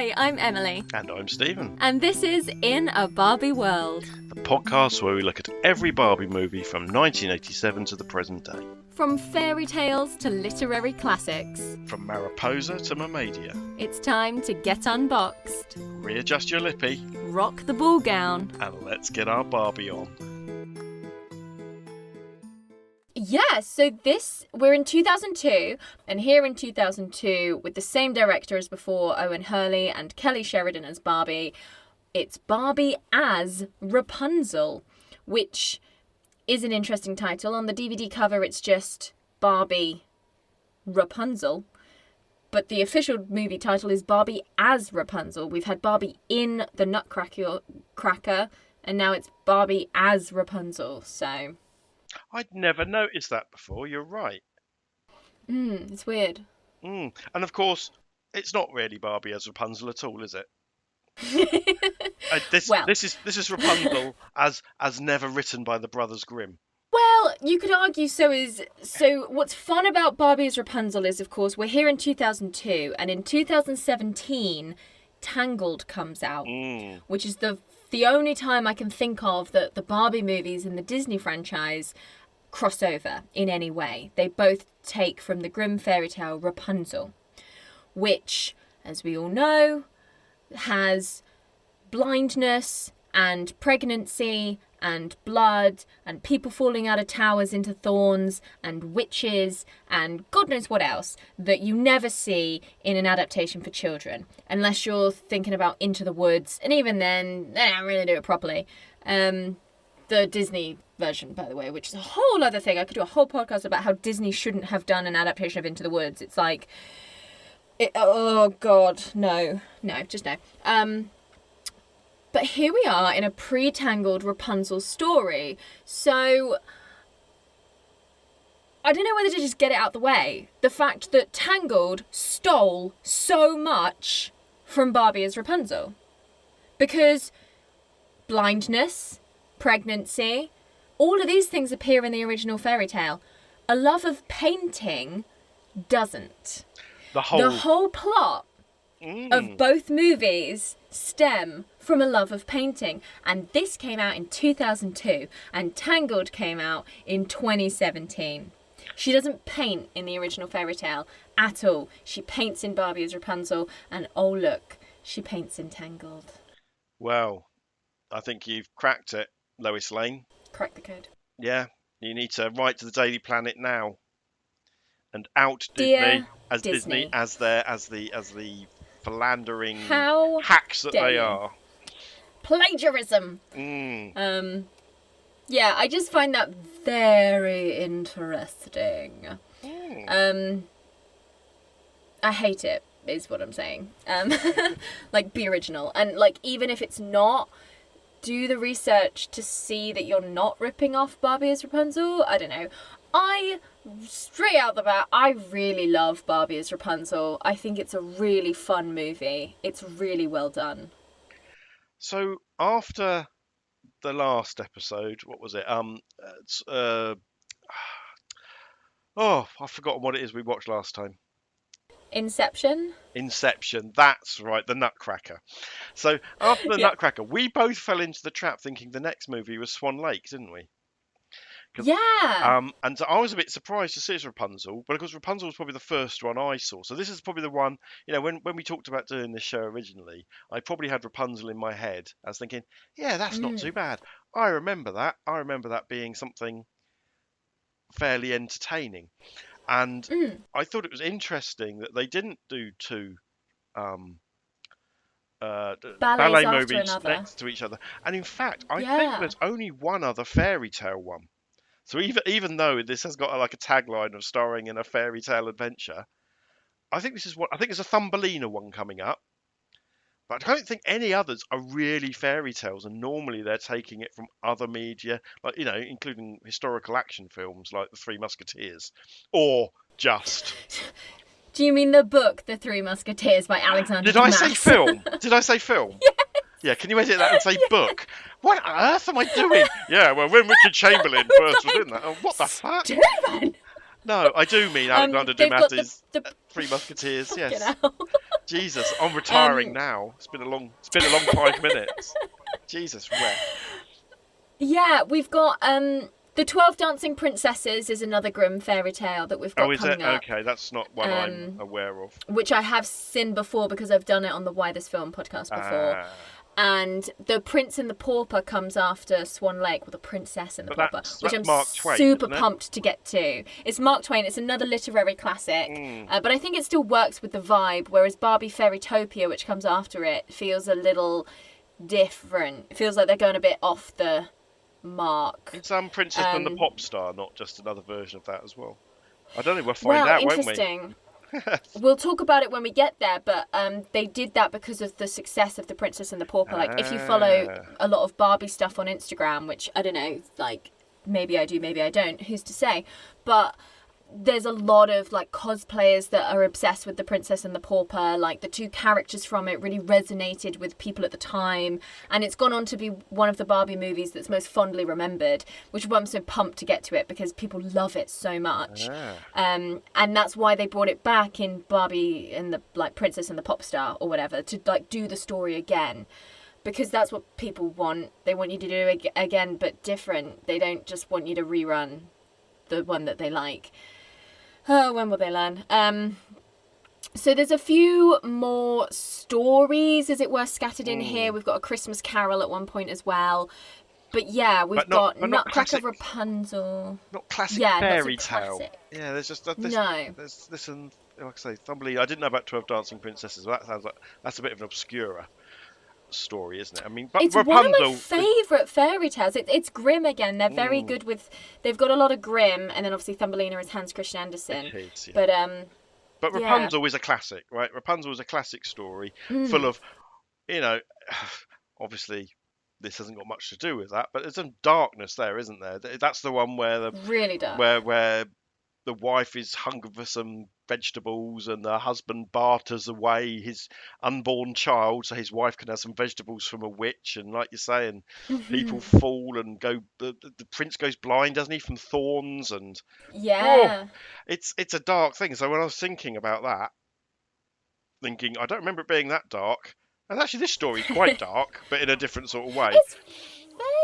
Hi, I'm Emily. And I'm Stephen. And this is In A Barbie World. The podcast where we look at every Barbie movie from 1987 to the present day. From fairy tales to literary classics. From Mariposa to Mermaidia. It's time to get unboxed. Readjust your lippy. Rock the ball gown. And let's get our Barbie on. Yeah, so we're in 2002, and here in 2002, with the same director as before, Owen Hurley and Kelly Sheridan as Barbie, it's Barbie as Rapunzel, which is an interesting title. On the DVD cover, it's just Barbie Rapunzel, but the official movie title is Barbie as Rapunzel. We've had Barbie in the Nutcracker, and now it's Barbie as Rapunzel, so... I'd never noticed that before, you're right. It's weird. And of course, it's not really Barbie as Rapunzel at all, is it? This is Rapunzel as never written by the Brothers Grimm. Well, you could argue so. What's fun about Barbie as Rapunzel is, of course, we're here in 2002, and in 2017, Tangled comes out, which is the only time I can think of that the Barbie movies in the Disney franchise cross over in any way. They both take from the Grimm fairy tale Rapunzel, which, as we all know, has blindness and pregnancy and blood and people falling out of towers into thorns and witches and God knows what else that you never see in an adaptation for children, unless you're thinking about Into the Woods, and even then they don't really do it properly. The Disney version, by the way, which is a whole other thing. I could do a whole podcast about how Disney shouldn't have done an adaptation of Into the Woods. It's like, oh God, no, just no. But here we are in a pre-Tangled Rapunzel story. So, I don't know whether to just get it out the way. The fact that Tangled stole so much from Barbie as Rapunzel. Because blindness, pregnancy, all of these things appear in the original fairy tale. A love of painting doesn't. The whole plot of both movies stem from a love of painting, and this came out in 2002 and Tangled came out in 2017. She doesn't paint in the original fairy tale at all. She paints in Barbie as Rapunzel, and oh look, she paints in Tangled. Well, I think you've cracked it, Lois Lane. Crack the code. Yeah, you need to write to the Daily Planet now and out Dear Disney as the philandering How hacks that they are. Plagiarism. Yeah, I just find that very interesting. I hate it, is what I'm saying. Like, be original. And, like, even if it's not, do the research to see that you're not ripping off Barbie as Rapunzel. I don't know. Straight out the bat, I really love Barbie as Rapunzel. I think it's a really fun movie. It's really well done. So after the last episode, what was it? I've forgotten what it is we watched last time. Inception, that's right, the Nutcracker. So after the Nutcracker, we both fell into the trap thinking the next movie was Swan Lake, didn't we? Yeah. And so I was a bit surprised to see it's Rapunzel, but of course Rapunzel was probably the first one I saw. So this is probably the one, when we talked about doing this show originally, I probably had Rapunzel in my head. I was thinking, yeah, that's not too bad. I remember that being something fairly entertaining. And I thought it was interesting that they didn't do two ballet movies next to each other. And in fact, I think there's only one other fairy tale one. So even though this has got a tagline of starring in a fairy tale adventure, I think there's a Thumbelina one coming up. But I don't think any others are really fairy tales, and normally they're taking it from other media, including historical action films like The Three Musketeers, or just. Do you mean the book, The Three Musketeers by Alexander Dumas? Did I say film? Yes. Yeah, can you edit that and say book? What on earth am I doing? Yeah, well, when Richard Chamberlain first was in that, what the fuck? Stephen! No, I do mean Alexander Dumas' Three Musketeers, yes. Jesus, I'm retiring now. It's been a long 5 minutes. Jesus, where? Yeah, we've got the 12 Dancing Princesses is another grim fairy tale that we've got coming up. Okay, that's not one I'm aware of. Which I have seen before because I've done it on the Why This Film podcast before. And The Prince and the Pauper comes after Swan Lake, with The Princess and the Pauper, which I'm Mark Twain, super pumped to get to. It's Mark Twain. It's another literary classic, but I think it still works with the vibe, whereas Barbie Fairytopia, which comes after it, feels a little different. It feels like they're going a bit off the mark. It's Princess and the Pop Star, not just another version of that as well. I don't know, we'll find out, won't we? Interesting. We'll talk about it when we get there, but they did that because of the success of The Princess and the Pauper. Like, if you follow a lot of Barbie stuff on Instagram, which, I don't know, like, maybe I do, maybe I don't, who's to say, but there's a lot of, like, cosplayers that are obsessed with The Princess and the Pauper. Like, the two characters from it really resonated with people at the time, and it's gone on to be one of the Barbie movies that's most fondly remembered, which is why I'm so pumped to get to it, because people love it so much. And that's why they brought it back in Barbie and the, like, Princess and the Pop Star or whatever, to, like, do the story again. Because that's what people want. They want you to do it again, but different. They don't just want you to rerun the one that they like. Oh, when will they learn? So there's a few more stories, as it were, scattered in here. We've got A Christmas Carol at one point as well. But yeah, we've got Nutcracker, Rapunzel. Not classic fairy tale. Yeah, there's just this. No. There's this, and like I say, Thumbly. I didn't know about 12 Dancing Princesses. But that sounds like that's a bit of an obscura story, isn't it? I mean, but it's Rapunzel, one of my favourite fairy tales. It's grim again. They're very good with. They've got a lot of grim, and then obviously Thumbelina is Hans Christian Andersen. Is, yeah. But Rapunzel is a classic, right? Rapunzel is a classic story, full of, obviously this hasn't got much to do with that, but there's some darkness there, isn't there? That's the one where the really dark, where the wife is hungry for some vegetables and the husband barters away his unborn child so his wife can have some vegetables from a witch, and like you say, and people fall and go, the prince goes blind, doesn't he, from thorns, and it's a dark thing. So when I was thinking about that, I don't remember it being that dark, and actually this story is quite dark but in a different sort of way. It's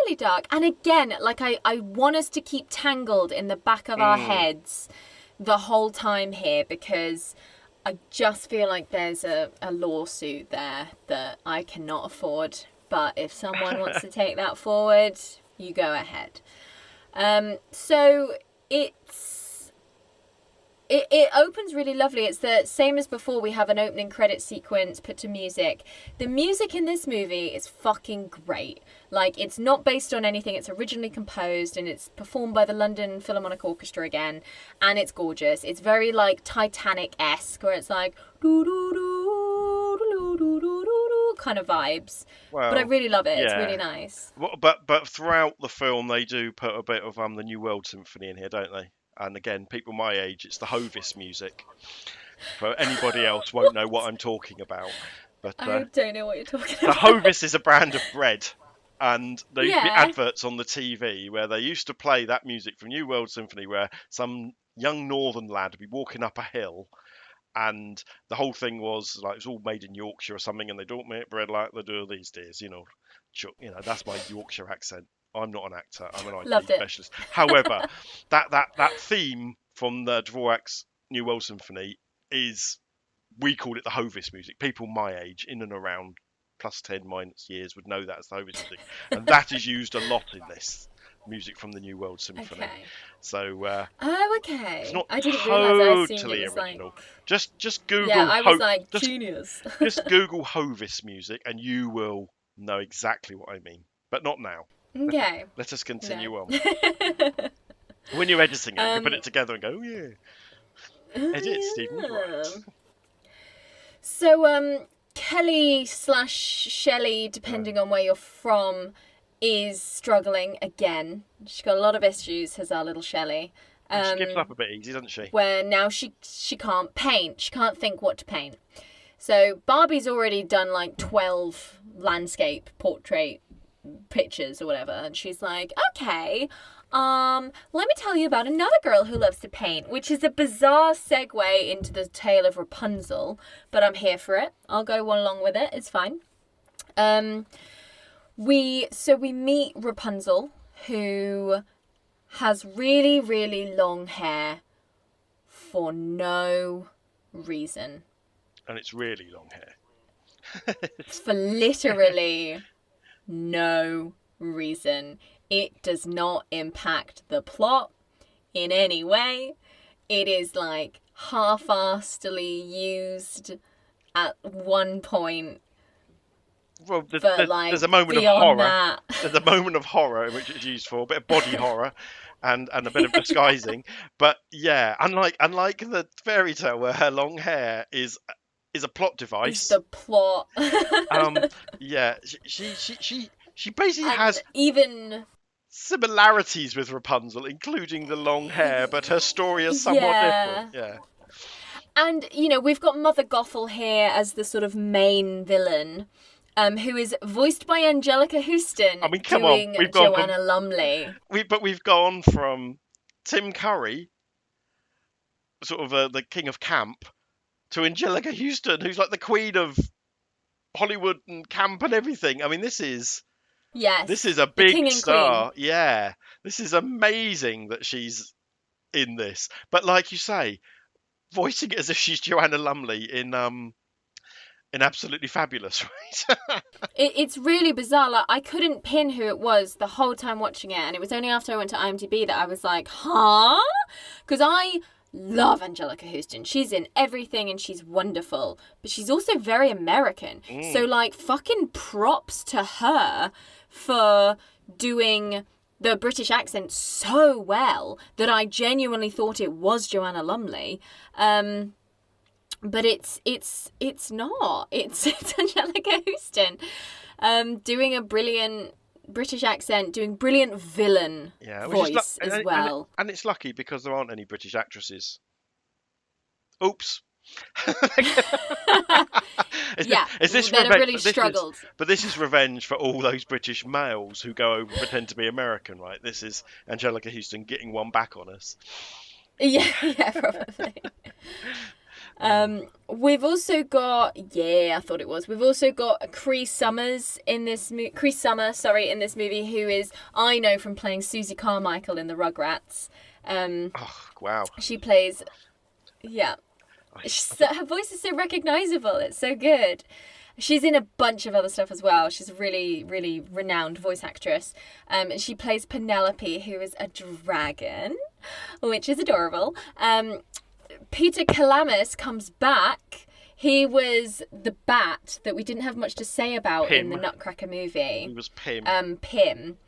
fairly dark, and again, like, I want us to keep Tangled in the back of our heads the whole time here, because I just feel like there's a lawsuit there that I cannot afford, but if someone wants to take that forward, you go ahead. So it opens really lovely. It's the same as before. We have an opening credit sequence put to music. The music in this movie is fucking great. Like, it's not based on anything. It's originally composed, and it's performed by the London Philharmonic Orchestra again, and it's gorgeous. It's very, like, Titanic-esque, where it's like doo-doo-doo-doo-doo-doo-doo-doo kind of vibes. Well, but I really love it. Yeah. It's really nice. But throughout the film, they do put a bit of the New World Symphony in here, don't they? And again, people my age, it's the Hovis music. For anybody else won't know what I'm talking about. But I don't know what you're talking about. The Hovis is a brand of bread. And there'd be adverts on the TV where they used to play that music from New World Symphony, where some young northern lad would be walking up a hill, and the whole thing was like, it was all made in Yorkshire or something, and they don't make bread like they do these days, that's my Yorkshire accent. I'm not an actor. I'm an IT specialist. However, that theme from the Dvorak's New World Symphony we call it the Hovis music. People my age, in and around +10 minus years, would know that as the Hovis music, and that is used a lot in this music from the New World Symphony. Okay. So okay. It's not I didn't totally realize original. Like... Just Google. Yeah, I was genius. Just Google Hovis music, and you will know exactly what I mean. But not now. Okay. Let us continue on. When you're editing it, you put it together and go, oh yeah. Edit, Stephen. Right. So, Kelly/Shelley, depending on where you're from, is struggling again. She's got a lot of issues, has our little Shelley. She gives up a bit easy, doesn't she? Where now she can't paint. She can't think what to paint. So Barbie's already done like 12 landscape portrait pictures or whatever, and she's like, okay, Let me tell you about another girl who loves to paint, which is a bizarre segue into the tale of Rapunzel, but I'm here for it. I'll go along with it. It's fine. We meet Rapunzel, who has really, really long hair for no reason. And it's really long hair. For literally no reason. It does not impact the plot in any way. It is like half-assedly used at one point. Well, there's a moment of horror. There's a moment of horror in which it's used for, a bit of body horror and a bit of disguising. But yeah, unlike the fairy tale where her long hair is a plot device. It's the plot. Yeah, she basically has even similarities with Rapunzel, including the long hair, but her story is somewhat different. Yeah. And, we've got Mother Gothel here as the sort of main villain, who is voiced by Angelica Houston. I mean, come on, we've gone Joanna Lumley. We've gone from Tim Curry, sort of the king of camp, to Angelica Houston, who's like the queen of Hollywood and camp and everything. I mean, this is a big star. Queen. Yeah, this is amazing that she's in this. But like you say, voicing it as if she's Joanna Lumley in Absolutely Fabulous, right? It's really bizarre. Like, I couldn't pin who it was the whole time watching it, and it was only after I went to IMDb that I was like, huh? Because I love Angelica Houston. She's in everything and she's wonderful, but she's also very American. So like, fucking props to her for doing the British accent so well that I genuinely thought it was Joanna Lumley. But it's not. It's Angelica Houston doing a brilliant British accent, doing brilliant villain voice as well. And it's lucky because there aren't any British actresses. Oops. Really struggled. But this is revenge for all those British males who go over and pretend to be American, right? This is Angelica Houston getting one back on us. Yeah, probably. We've also got we've also got Cree Summer in this movie, who is, I know from playing Susie Carmichael in the Rugrats. Wow. She plays, her voice is so recognizable. It's so good. She's in a bunch of other stuff as well. She's a really, really renowned voice actress. And she plays Penelope, who is a dragon, which is adorable. Peter Calamus comes back. He was the bat that we didn't have much to say about in the Nutcracker movie. He was Pym. Pym.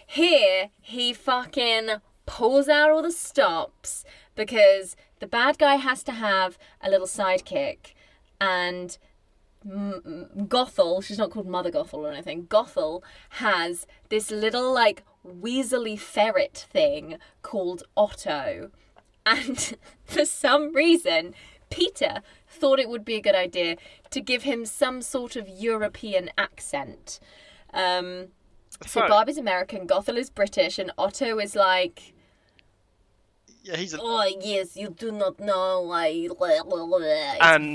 Here, he fucking pulls out all the stops because the bad guy has to have a little sidekick. And Gothel, she's not called Mother Gothel or anything, Gothel has this little, like, weaselly ferret thing called Otto. And for some reason, Peter thought it would be a good idea to give him some sort of European accent. So Barbie's American, Gothel is British, and Otto is like... Yeah, he's oh, yes, you do not know why... It's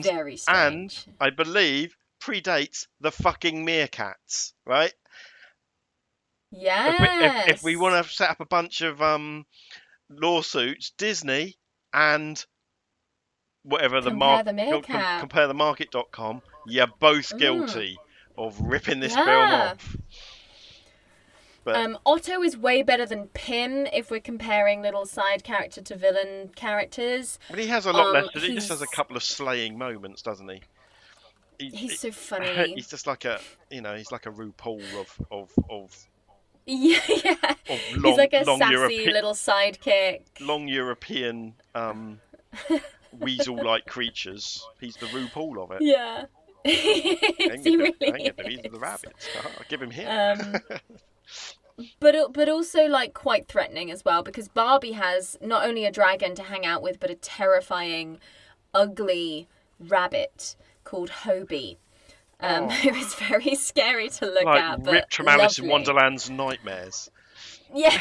very strange. And, I believe, predates the fucking meerkats, right? Yes! If we want to set up a bunch of... lawsuits, Disney and whatever comparethemarket.com, you're both guilty of ripping this film off. But Otto is way better than Pym if we're comparing little side character to villain characters. But he has a lot less. He just has a couple of slaying moments, doesn't he? He's so funny. He's just like he's like a RuPaul of Yeah. He's like a sassy little sidekick. Long European weasel-like creatures. He's the RuPaul of it. Yeah. He really is. He's the rabbits. I'll give him here. But also like quite threatening as well, because Barbie has not only a dragon to hang out with, but a terrifying, ugly rabbit called Hobie. Who is very scary to look at. But ripped from Alice in Wonderland's nightmares. Yeah.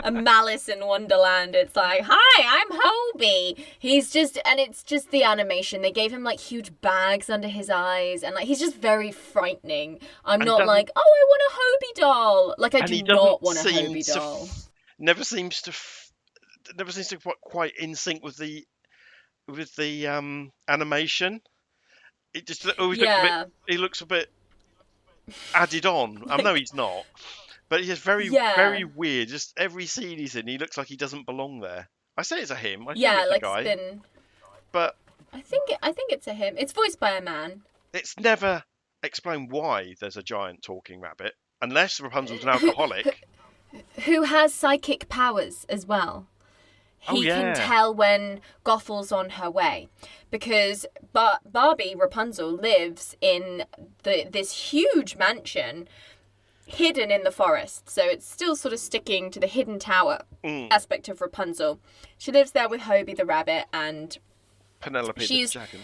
A Malice in Wonderland. It's like, hi, I'm Hobie. It's just the animation. They gave him like huge bags under his eyes, and like he's just very frightening. I'm not like, oh, I want a Hobie doll. Like I do not want a Hobie doll. Never seems to quite in sync with the animation. It just always he looks a bit added on. I know he's not. But he's just very weird. Just every scene he's in, he looks like he doesn't belong there. I say it's a him. I think it's a guy. But I think it's a him. It's voiced by a man. It's never explained why there's a giant talking rabbit, unless Rapunzel's an alcoholic. Who has psychic powers as well. He can tell when Gothel's on her way. Because Barbie, Rapunzel, lives in this huge mansion hidden in the forest, so it's still sort of sticking to the hidden tower aspect of Rapunzel. She lives there with Hobie the rabbit and Penelope the dragon.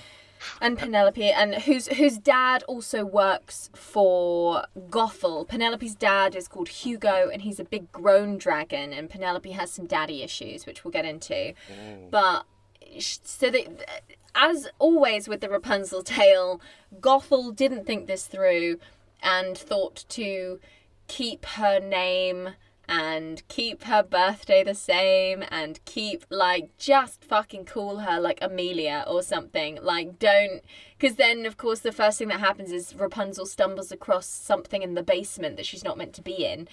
And Penelope, and whose dad also works for Gothel. Penelope's dad is called Hugo, and he's a big grown dragon, and Penelope has some daddy issues, which we'll get into. But so as always with the Rapunzel tale, Gothel didn't think this through and thought to keep her name and keep her birthday the same and keep, like, just fucking call her, like, Amelia or something. Like, don't... Because then, of course, the first thing that happens is Rapunzel stumbles across something in the basement that she's not meant to be in.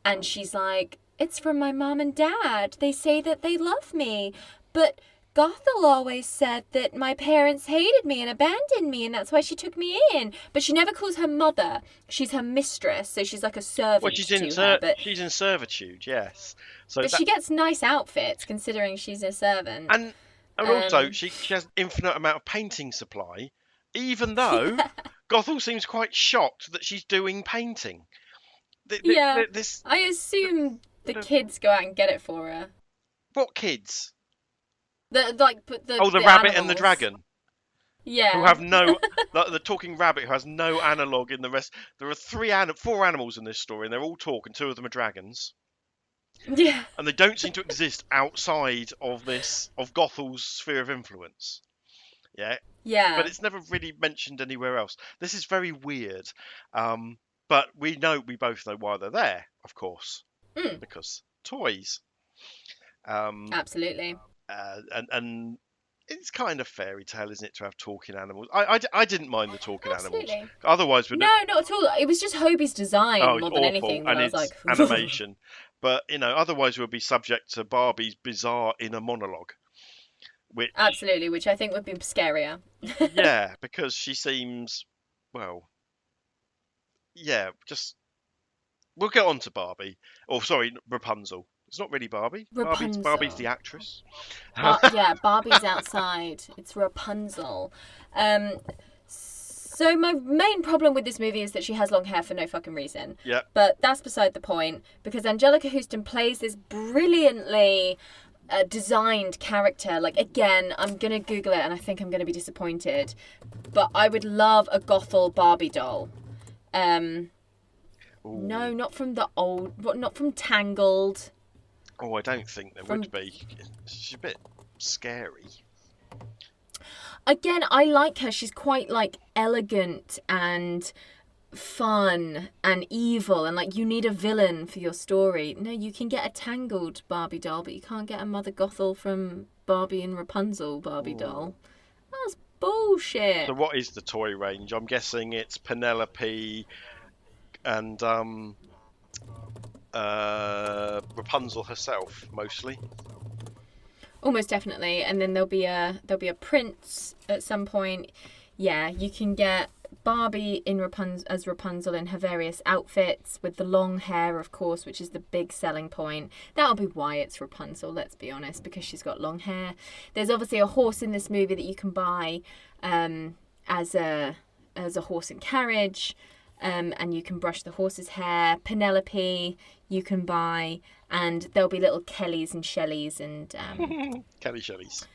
And she's like, it's from my mom and dad. They say that they love me. But Gothel always said that my parents hated me and abandoned me, and that's why she took me in. But she never calls her mother. She's her mistress, so she's like a servant to her. But she's in servitude, yes. But she gets nice outfits, considering she's a servant. And also, she has an infinite amount of painting supply, even though Gothel seems quite shocked that she's doing painting. I assume the kids go out and get it for her. What kids? The rabbit animals. And the dragon. Yeah. Who have no... the talking rabbit who has no analogue in the rest. There are 4 animals in this story, and they're all talking. 2 of them are dragons. Yeah. And they don't seem to exist outside of Gothel's sphere of influence. Yeah? Yeah. But it's never really mentioned anywhere else. This is very weird. But we both know why they're there, of course. Because toys. Absolutely. And it's kind of fairy tale, isn't it, to have talking animals? I didn't mind the talking animals. Otherwise, no, not at all. It was just Hobie's design more than anything. And it's animation. But otherwise we'll be subject to Barbie's bizarre inner monologue. Which I think would be scarier. Yeah, because she seems we'll get on to Barbie. Or sorry, Rapunzel. It's not really Barbie. Rapunzel. Barbie's the actress. Barbie's outside. It's Rapunzel. So my main problem with this movie is that she has long hair for no fucking reason. Yeah. But that's beside the point, because Angelica Houston plays this brilliantly designed character. Like, again, I'm going to Google it and I think I'm going to be disappointed. But I would love a Gothel Barbie doll. No, not from not from Tangled. Oh, I don't think there would be. She's a bit scary. Again, I like her. She's quite, like, elegant and fun and evil. And, like, you need a villain for your story. No, you can get a Tangled Barbie doll, but you can't get a Mother Gothel from Barbie and Rapunzel Barbie doll. That's bullshit. So what is the toy range? I'm guessing it's Penelope and... Rapunzel herself, mostly. Almost definitely, and then there'll be a prince at some point. Yeah, you can get Barbie as Rapunzel in her various outfits with the long hair, of course, which is the big selling point. That'll be why it's Rapunzel. Let's be honest, because she's got long hair. There's obviously a horse in this movie that you can buy as a horse and carriage. And you can brush the horse's hair. Penelope you can buy, and there'll be little Kellys and Shelleys and Kelly Shelleys.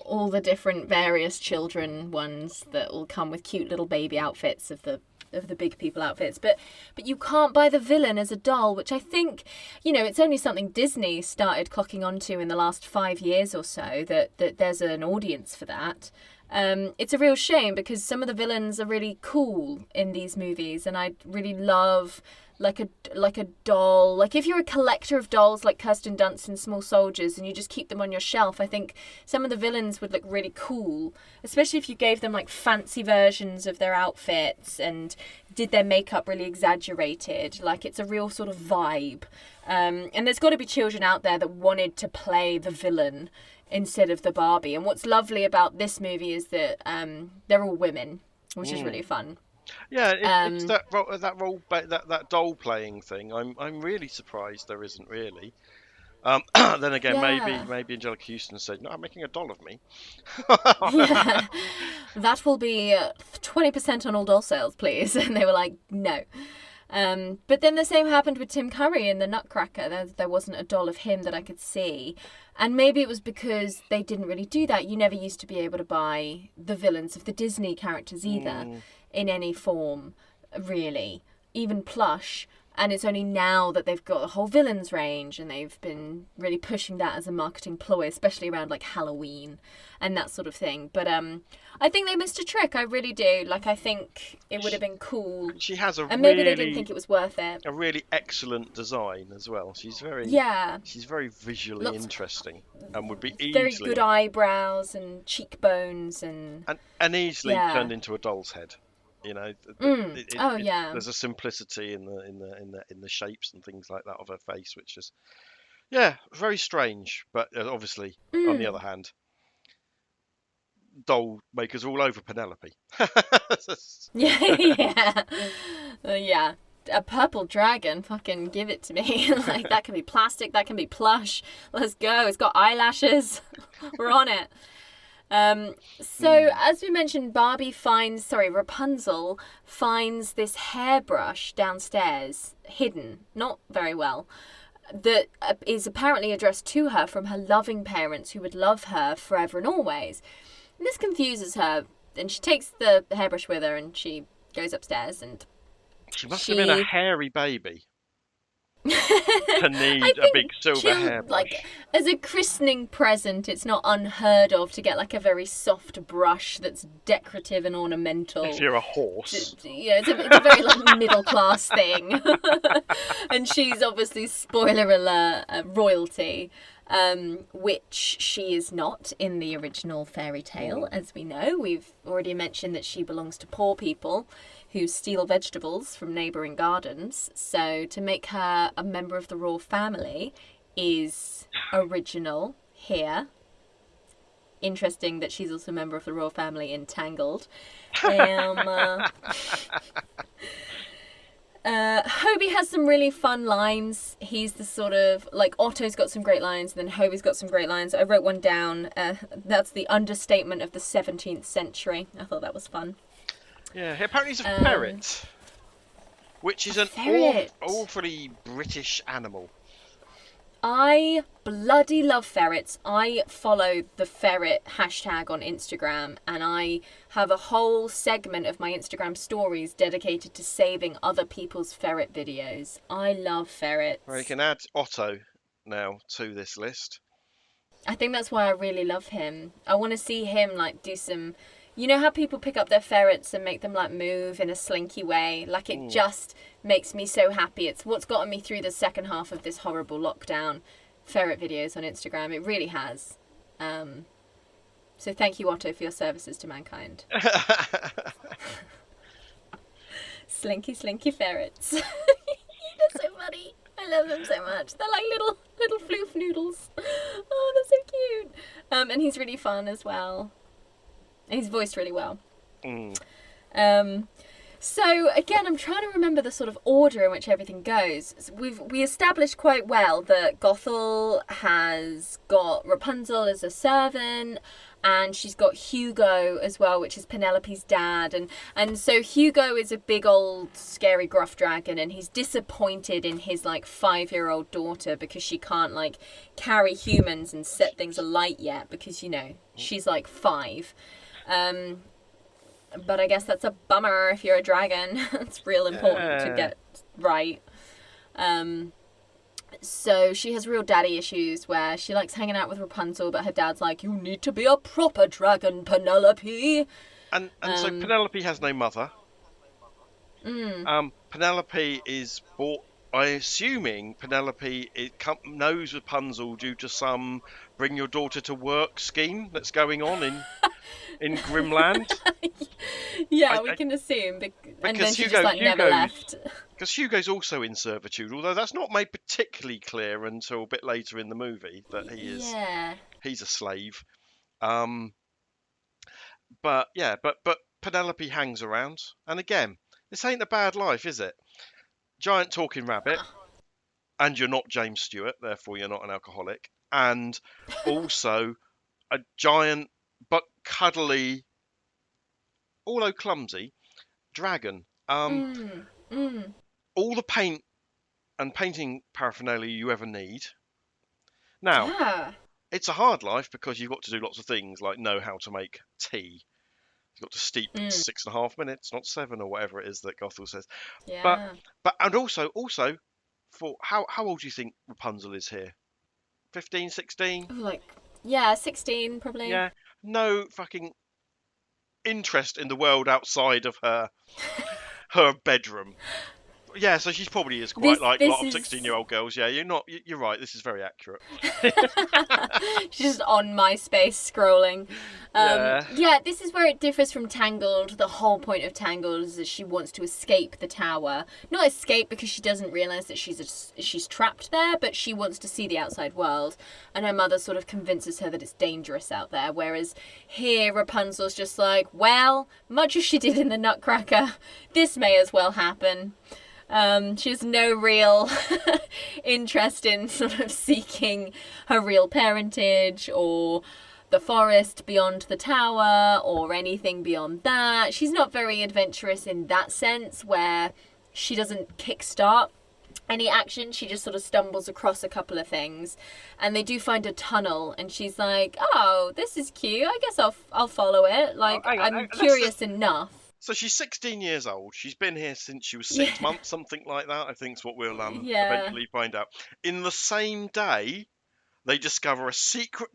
All the different various children ones that will come with cute little baby outfits of the the big people outfits, but you can't buy the villain as a doll, which I think, you know, it's only something Disney started clocking onto in the last 5 years or so, that there's an audience for that. It's a real shame because some of the villains are really cool in these movies, and I really love like a doll. Like if you're a collector of dolls like Kirsten Dunst in Small Soldiers and you just keep them on your shelf, I think some of the villains would look really cool, especially if you gave them like fancy versions of their outfits and did their makeup really exaggerated. Like it's a real sort of vibe. And there's got to be children out there that wanted to play the villain instead of the Barbie. And what's lovely about this movie is that they're all women, which is really fun. Yeah, it's that doll playing thing. I'm really surprised there isn't really. Then again, maybe Angelica Houston said, "No, I'm making a doll of me." Yeah, that will be 20% on all doll sales, please. And they were like, "No." But then the same happened with Tim Curry in The Nutcracker. There wasn't a doll of him that I could see. And maybe it was because they didn't really do that. You never used to be able to buy the villains of the Disney characters either in any form, really, even plush. And it's only now that they've got a whole villains range and they've been really pushing that as a marketing ploy, especially around like Halloween and that sort of thing. But I think they missed a trick. I really do. Like, I think it would have been cool. She has and maybe they didn't think it was worth it. A really excellent design as well. She's very visually interesting and would be easily very good eyebrows and cheekbones and easily turned into a doll's head. You know, there's a simplicity in the shapes and things like that of her face, which is very strange. But obviously, on the other hand, doll makers are all over Penelope. Yeah. A purple dragon, fucking give it to me. Like that can be plastic, that can be plush. Let's go. It's got eyelashes. We're on it. So as we mentioned, Rapunzel finds this hairbrush downstairs, hidden, not very well, that is apparently addressed to her from her loving parents who would love her forever and always. And this confuses her, and she takes the hairbrush with her and she goes upstairs and she must have been a hairy baby. To need a big silver hairbrush. Like, as a christening present, it's not unheard of to get like a very soft brush that's decorative and ornamental. If you're a horse. It's a very like middle class thing. And she's obviously, spoiler alert, royalty. Which she is not in the original fairy tale, as we know. We've already mentioned that she belongs to poor people who steal vegetables from neighbouring gardens. So to make her a member of the royal family is original here. Interesting that she's also a member of the royal family in Tangled. Hobie has some really fun lines. He's the sort of, like, Otto's got some great lines, and then Hobie's got some great lines. I wrote one down. That's the understatement of the 17th century. I thought that was fun. Yeah, apparently he's a ferret, which is an awfully British animal. I bloody love ferrets. I follow the ferret hashtag on Instagram, and I have a whole segment of my Instagram stories dedicated to saving other people's ferret videos. I love ferrets. Well, you can add Otto now to this list. I think that's why I really love him. I want to see him like do some... You know how people pick up their ferrets and make them like move in a slinky way? Like it just makes me so happy. It's what's gotten me through the second half of this horrible lockdown. Ferret videos on Instagram. It really has. So thank you, Otto, for your services to mankind. Slinky ferrets. They're so funny. I love them so much. They're like little floof noodles. Oh, they're so cute. And he's really fun as well. He's voiced really well. So again, I'm trying to remember the sort of order in which everything goes. So we established quite well that Gothel has got Rapunzel as a servant, and she's got Hugo as well, which is Penelope's dad. And so Hugo is a big old scary gruff dragon, and he's disappointed in his like 5-year-old daughter because she can't like carry humans and set things alight yet because, you know, she's like 5. But I guess that's a bummer if you're a dragon. It's real important to get right. So she has real daddy issues where she likes hanging out with Rapunzel, but her dad's like, you need to be a proper dragon, Penelope. And so Penelope has no mother. Penelope is bought. I'm assuming Penelope knows Rapunzel due to some bring your daughter to work scheme that's going on in Grimland. Yeah, we can assume. And then she just never left. Because Hugo's also in servitude, although that's not made particularly clear until a bit later in the movie that he's a slave. But Penelope hangs around, and again, this ain't a bad life, is it? Giant talking rabbit, and you're not James Stewart, therefore you're not an alcoholic, and also a giant but cuddly, although clumsy, dragon. All the paint and painting paraphernalia you ever need. Now, it's a hard life because you've got to do lots of things, like know how to make tea. You've got to steep 6.5 minutes, not 7 or whatever it is that Gothel says. Yeah. But and also for how old do you think Rapunzel is here? 15, 16? 16 probably. Yeah. No fucking interest in the world outside of her bedroom. Yeah, so she probably is quite like a lot of 16-year-old girls. Yeah, you're right. This is very accurate. She's just on MySpace scrolling. Yeah, this is where it differs from Tangled. The whole point of Tangled is that she wants to escape the tower. Not escape because she doesn't realise that she's trapped there, but she wants to see the outside world. And her mother sort of convinces her that it's dangerous out there. Whereas here, Rapunzel's just like, well, much as she did in the Nutcracker, this may as well happen. She has no real interest in sort of seeking her real parentage or the forest beyond the tower or anything beyond that. She's not very adventurous in that sense, where she doesn't kickstart any action. She just sort of stumbles across a couple of things, and they do find a tunnel, and she's like, oh, this is cute. I guess I'll follow it. Like, I'm curious enough. So she's 16 years old. She's been here since she was 6 months, something like that, I think is what we'll eventually find out. In the same day, they discover a secret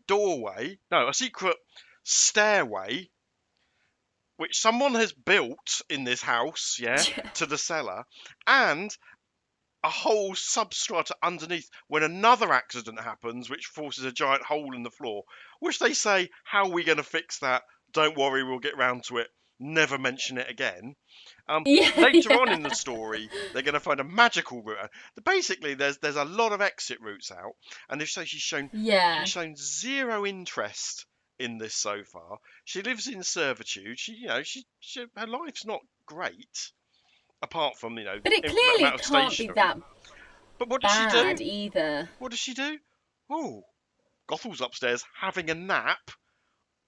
stairway, which someone has built in this house, to the cellar, and a whole substrata underneath when another accident happens, which forces a giant hole in the floor, which they say, how are we going to fix that? Don't worry, we'll get round to it. Never mention it again. Later on in the story, they're going to find a magical route. Basically, there's a lot of exit routes out, and she's shown zero interest in this so far. She lives in servitude. Her life's not great, apart from But it clearly can't be that. But what does she do? Either. What does she do? Oh, Gothel's upstairs having a nap.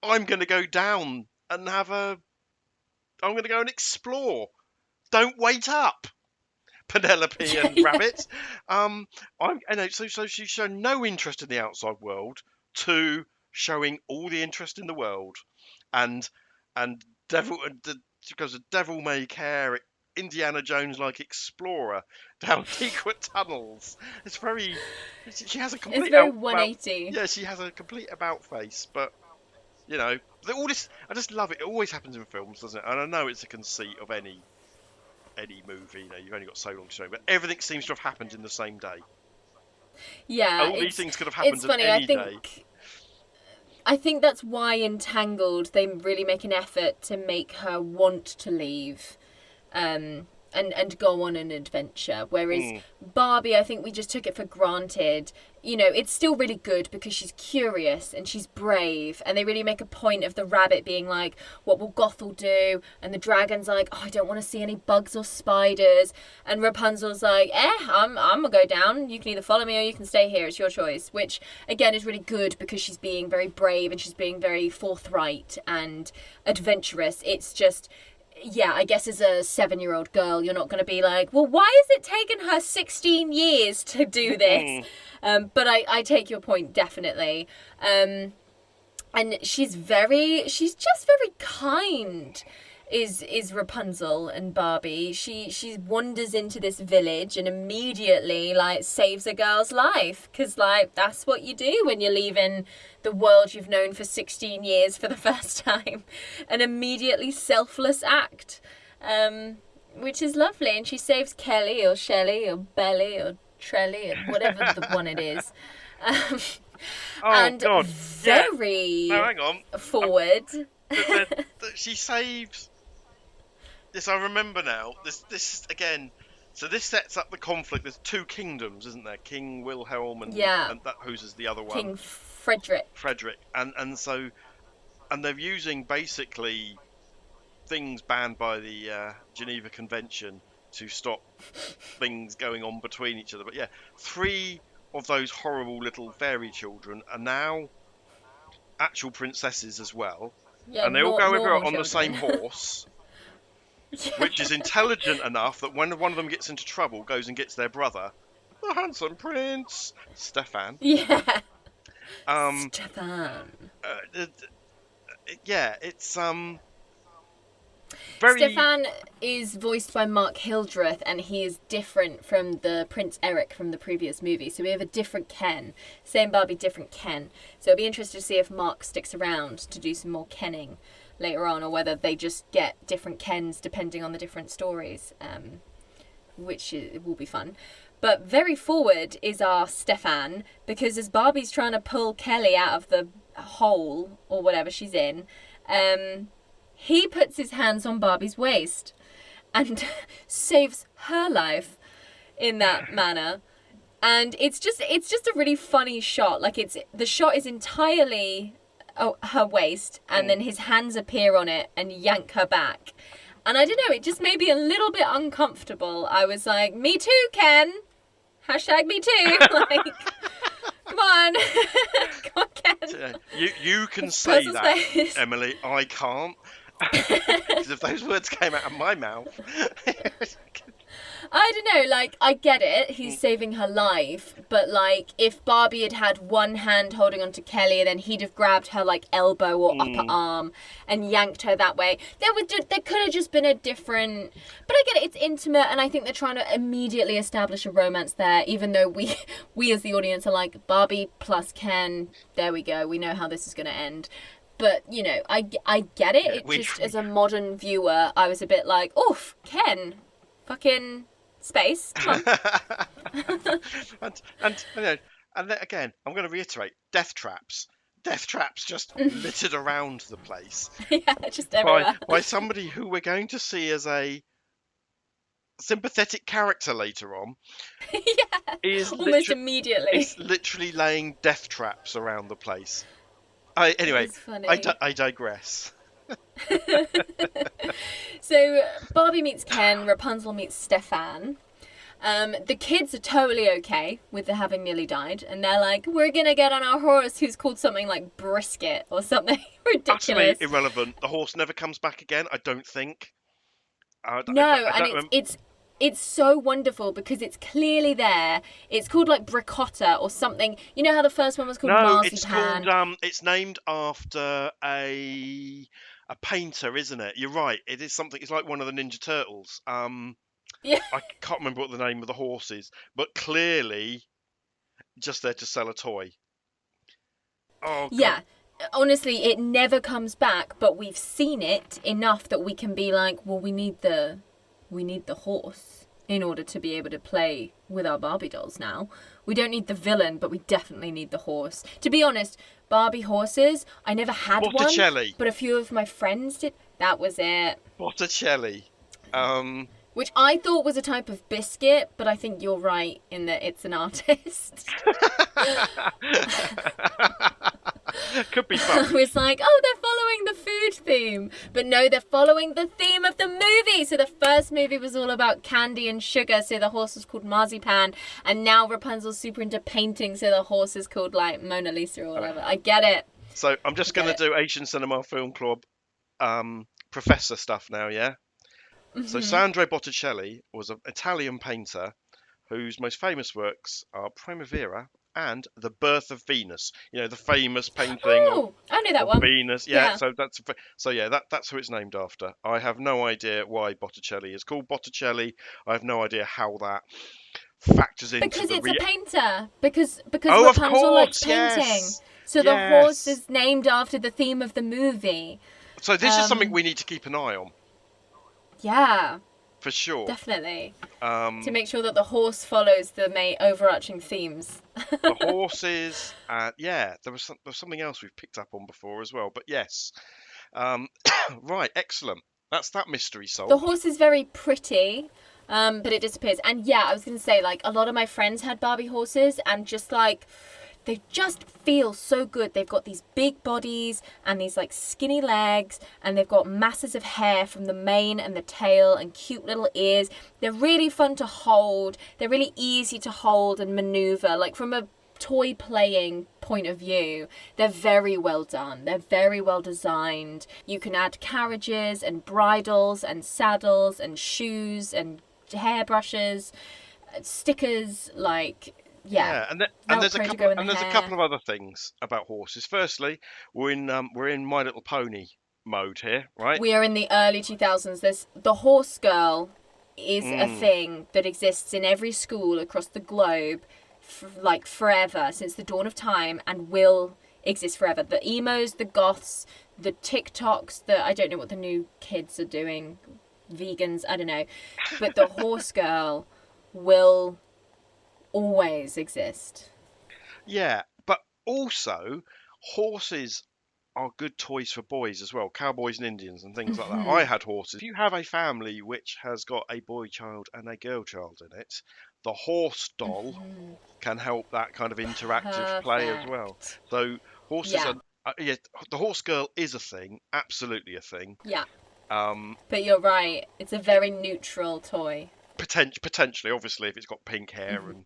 I'm going to go down and I'm going to go and explore. Don't wait up, Penelope and Rabbit. So she's shown no interest in the outside world to showing all the interest in the world, and because a devil may care, Indiana Jones like explorer down secret tunnels. It's very. She has a complete. It's very 180. Yeah, she has a complete about face, but. All this, I just love it. It always happens in films, doesn't it? And I know it's a conceit of any movie. You've only got so long to show, but everything seems to have happened in the same day. Yeah, all these things could have happened in any day. I think that's why in Tangled they really make an effort to make her want to leave, and go on an adventure. Whereas Barbie, I think we just took it for granted. It's still really good because she's curious and she's brave, and they really make a point of the rabbit being like, what will Gothel do? And the dragon's like, oh, I don't want to see any bugs or spiders. And Rapunzel's like, I'm gonna go down. You can either follow me or you can stay here. It's your choice. Which, again, is really good because she's being very brave and she's being very forthright and adventurous. It's just... Yeah, I guess as a 7-year-old girl, you're not going to be like, well, why is it taking her 16 years to do this? But I take your point, definitely. And she's just very kind. is Rapunzel and Barbie. She wanders into this village and immediately like saves a girl's life, because like that's what you do when you're leaving the world you've known for 16 years for the first time. An immediately selfless act, which is lovely. And she saves Kelly or Shelley or Belly or Trelly or whatever the one it is. And God. very No, hang on. forward. She saves. Yes, I remember now. This again. So this sets up the conflict. There's two kingdoms, isn't there? King Wilhelm and that who's is the other one? King Frederick. And they're using basically things banned by the Geneva Convention to stop things going on between each other. But yeah, 3 of those horrible little fairy children are now actual princesses as well. Yeah, and they all go over on the same horse. Yeah. Which is intelligent enough that when one of them gets into trouble, goes and gets their brother, the handsome prince, Stefan. Yeah. Stefan. It's very... Stefan is voiced by Mark Hildreth, and he is different from the Prince Eric from the previous movie. So we have a different Ken. Same Barbie, different Ken. So it'll be interesting to see if Mark sticks around to do some more Kenning later on, or whether they just get different Kens depending on the different stories, which will be fun. But very forward is our Stefan, because as Barbie's trying to pull Kelly out of the hole or whatever she's in, he puts his hands on Barbie's waist and saves her life in that manner. And it's just a really funny shot. Like the shot is entirely her waist, and then his hands appear on it and yank her back. And I don't know, it just made me a little bit uncomfortable. I was like, me too, Ken. Hashtag me too. Like, come on. Come on, Ken. You can say that, space. Emily. I can't. Because if those words came out of my mouth... I don't know, like, I get it, he's saving her life, but, like, if Barbie had had one hand holding onto Kelly and then he'd have grabbed her, like, elbow or upper arm and yanked her that way, there could have just been a different... But I get it, it's intimate, and I think they're trying to immediately establish a romance there, even though we as the audience are like, Barbie plus Ken, there we go, we know how this is going to end. But, you know, I get it, as a modern viewer, I was a bit like, oof, Ken, fucking... space. Come on. and then again, I'm going to reiterate: death traps just littered around the place. Yeah, just everywhere. By somebody who we're going to see as a sympathetic character later on. Yeah, is almost immediately. Is literally laying death traps around the place. Anyway, I digress. So Barbie meets Ken, Rapunzel meets Stefan. The kids are totally okay with having nearly died, and they're like, we're gonna get on our horse, who's called something like Brisket or something ridiculous. Utterly irrelevant. The horse never comes back again, I don't think. It's so wonderful because it's clearly there. It's called like Bricotta or something. You know how the first one was called Marzipan? No, it's called. It's named after a painter, isn't it? You're right. It is something. It's like one of the Ninja Turtles. Yeah. I can't remember what the name of the horse is, but clearly, just there to sell a toy. Oh. God. Yeah. Honestly, it never comes back, but we've seen it enough that we can be like, well, we need the horse in order to be able to play with our Barbie dolls now. We don't need the villain, but we definitely need the horse. To be honest, Barbie horses, I never had Botticelli. One, but a few of my friends did. That was it. Botticelli. Which I thought was a type of biscuit, but I think you're right in that it's an artist. Could be fun. I was like, oh, they're following the food theme. But no, they're following the theme of the movie. So the first movie was all about candy and sugar, so the horse was called Marzipan. And now Rapunzel's super into painting, so the horse is called, like, Mona Lisa or whatever. I get it. So I'm just going to do Asian Cinema Film Club professor stuff now, yeah? Mm-hmm. So Sandro Botticelli was an Italian painter whose most famous works are Primavera and The Birth of Venus. You know, the famous painting Oh, I know that of one. Venus. Yeah, so that's who it's named after. I have no idea why Botticelli is called Botticelli. I have no idea how that factors into because the it's a painter. Because Oh, of Rapunzel likes course, painting. yes. So the horse is named after the theme of the movie. So this is something we need to keep an eye on. Yeah. For sure. Definitely. To make sure that the horse follows the main overarching themes. The horses, there was something else we've picked up on before as well. But yes, right, excellent. That's that mystery solved. The horse is very pretty, but it disappears. And yeah, I was going to say, like, a lot of my friends had Barbie horses, and just like, they just feel so good. They've got these big bodies and these like skinny legs, and they've got masses of hair from the mane and the tail and cute little ears. They're really fun to hold. They're really easy to hold and maneuver. Like, from a toy playing point of view, they're very well done. They're very well designed. You can add carriages and bridles and saddles and shoes and hairbrushes, stickers, like... Yeah, and there's a couple of other things about horses. Firstly, we're in My Little Pony mode here, right? We are in the early 2000s. There's the horse girl is a thing that exists in every school across the globe, like forever, since the dawn of time, and will exist forever. The emos, the goths, the TikToks, I don't know what the new kids are doing, vegans, I don't know, but the horse girl will always exist. Yeah, but also horses are good toys for boys as well, cowboys and Indians and things like that. I had horses. If you have a family which has got a boy child and a girl child in it, the horse doll can help that kind of interactive play as well. So horses are, the horse girl is a thing, absolutely a thing. Yeah. But you're right, it's a very neutral toy. Potentially, obviously, if it's got pink hair and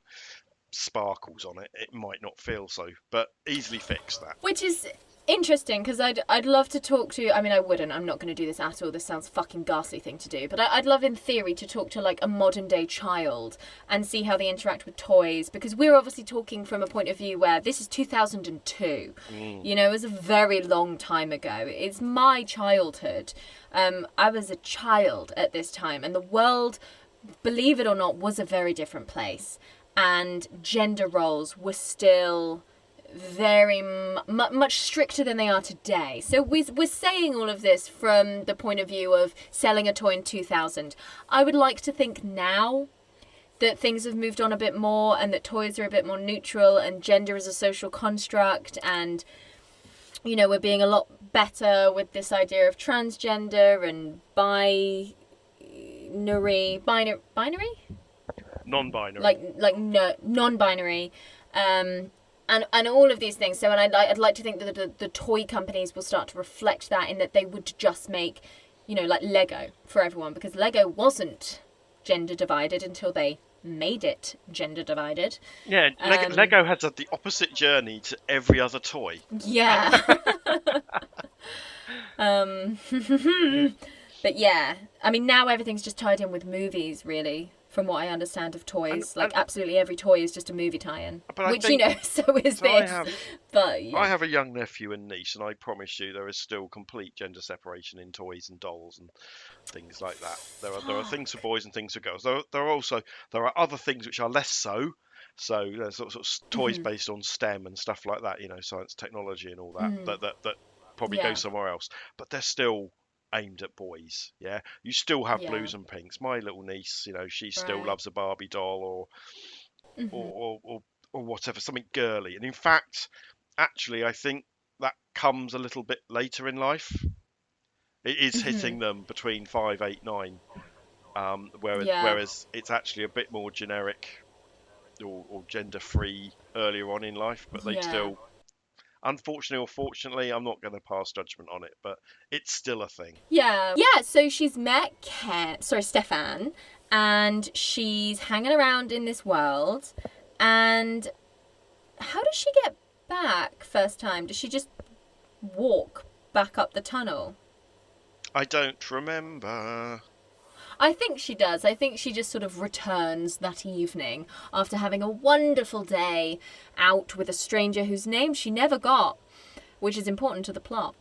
sparkles on it, it might not feel so, but easily fix that. Which is interesting, because I'd love to talk to, I mean, I wouldn't, I'm not going to do this at all, this sounds fucking ghastly thing to do, but I'd love in theory to talk to like a modern day child and see how they interact with toys, because we're obviously talking from a point of view where this is 2002, you know, it was a very long time ago. It's my childhood. I was a child at this time, and the world, believe it or not, was a very different place, and gender roles were still very much stricter than they are today. So we're saying all of this from the point of view of selling a toy in 2000. I would like to think now that things have moved on a bit more, and that toys are a bit more neutral, and gender is a social construct, and, you know, we're being a lot better with this idea of transgender and binary, non-binary, like no, non-binary, and all of these things. So, and I'd like to think that the toy companies will start to reflect that, in that they would just make, you know, like Lego for everyone, because Lego wasn't gender divided until they made it gender divided. Yeah, Lego has the opposite journey to every other toy. Yeah. But yeah, I mean, now everything's just tied in with movies, really, from what I understand of toys. And absolutely every toy is just a movie tie-in, which, you know, so is this. But yeah. I have a young nephew and niece, and I promise you there is still complete gender separation in toys and dolls and things like that. There are things for boys and things for girls. There are other things which are less so. So there's sort of toys based on STEM and stuff like that, you know, science, technology, and all that. That probably go somewhere else, but they're still aimed at boys. Yeah, you still have blues and pinks. My little niece, you know, she still loves a Barbie doll or whatever, something girly. And in fact, actually, I think that comes a little bit later in life. It is hitting them between 5, 8, 9, whereas it's actually a bit more generic or gender free earlier on in life, but they still, unfortunately or fortunately, I'm not going to pass judgment on it, but it's still a thing. Yeah. So she's met Stefan, and she's hanging around in this world. And how does she get back first time? Does she just walk back up the tunnel? I don't remember. I think she does. I think she just sort of returns that evening after having a wonderful day out with a stranger whose name she never got, which is important to the plot.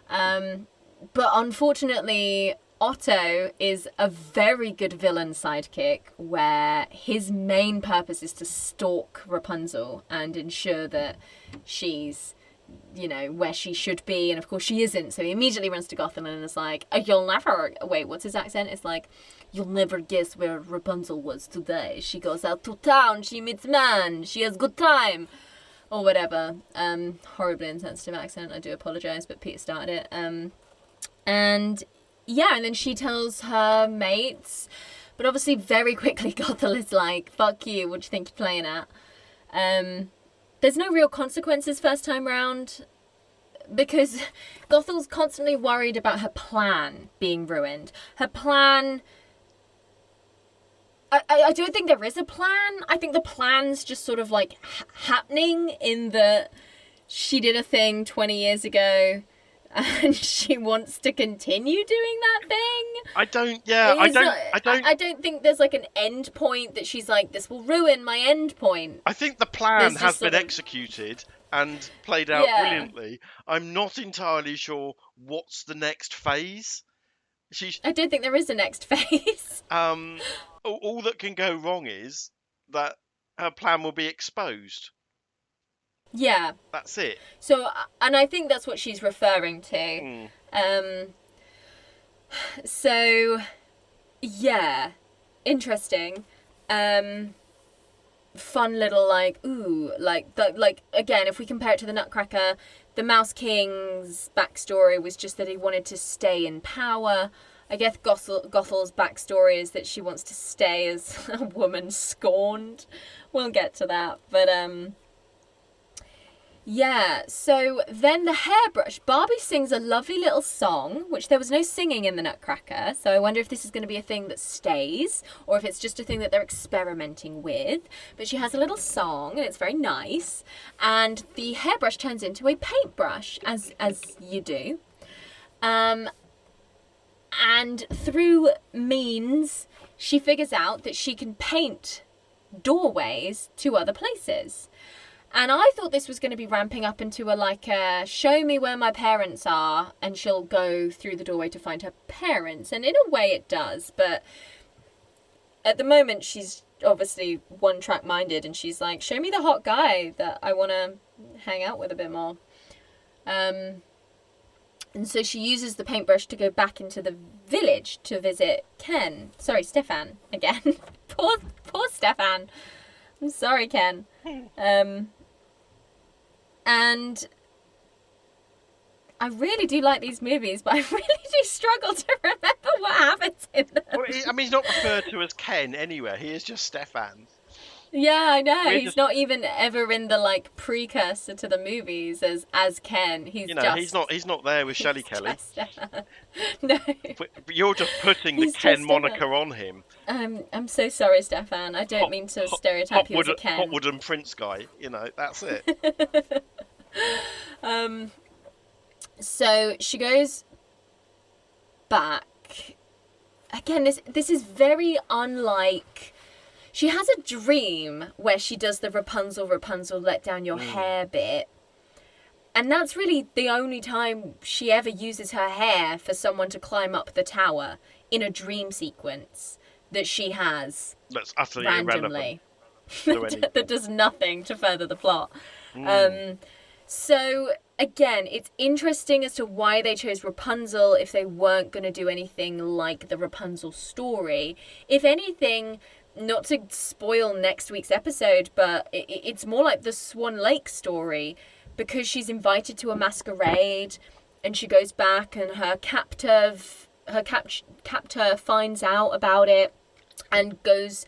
But unfortunately, Otto is a very good villain sidekick where his main purpose is to stalk Rapunzel and ensure that she's, you know, where she should be. And of course she isn't. So he immediately runs to Gotham and is like, you'll never... Wait, what's his accent? It's like, you'll never guess where Rapunzel was today. She goes out to town. She meets man. She has good time. Or whatever. Horribly insensitive accent. I do apologise, but Peter started it. And then she tells her mates. But obviously very quickly Gothel is like, fuck you, what do you think you're playing at? There's no real consequences first time round. Because Gothel's constantly worried about her plan being ruined. Her plan... I don't think there is a plan. I think the plan's just sort of like happening in that she did a thing 20 years ago and she wants to continue doing that thing. I don't think there's like an end point that she's like, this will ruin my end point. I think the plan has been executed and played out brilliantly. I'm not entirely sure what's the next phase. I don't think there is a next phase. All that can go wrong is that her plan will be exposed. Yeah. That's it. So, and I think that's what she's referring to. So, yeah. Interesting. Fun little, like, again, if we compare it to the Nutcracker, the Mouse King's backstory was just that he wanted to stay in power. I guess Gothel's backstory is that she wants to stay as a woman scorned. We'll get to that. But, so then the hairbrush. Barbie sings a lovely little song, which there was no singing in the Nutcracker. So I wonder if this is going to be a thing that stays, or if it's just a thing that they're experimenting with. But she has a little song, and it's very nice. And the hairbrush turns into a paintbrush, as you do. And through means, she figures out that she can paint doorways to other places. And I thought this was going to be ramping up into a show me where my parents are, and she'll go through the doorway to find her parents. And in a way it does, but at the moment she's obviously one-track minded, and she's like, show me the hot guy that I want to hang out with a bit more. And so she uses the paintbrush to go back into the village to visit Stefan again. poor Stefan. I'm sorry, Ken. And I really do like these movies, but I really do struggle to remember what happens in them. Well, he's not referred to as Ken anywhere. He is just Stefan. Yeah, I know. He's not even ever in the precursor to the movies as Ken. He's not there with Shelley Kelly. No. But you're just putting the Ken moniker on him. I'm so sorry, Stefan. I don't mean to stereotype you as a Ken. Hotwood and Prince guy. That's it. So she goes back. Again, this is very unlike... She has a dream where she does the Rapunzel, let down your hair bit. And that's really the only time she ever uses her hair for someone to climb up the tower in a dream sequence that she has. That's utterly randomly. Irrelevant. That does nothing to further the plot. So, again, it's interesting as to why they chose Rapunzel if they weren't going to do anything like the Rapunzel story. If anything... Not to spoil next week's episode, but it's more like the Swan Lake story, because she's invited to a masquerade and she goes back and her captor finds out about it and goes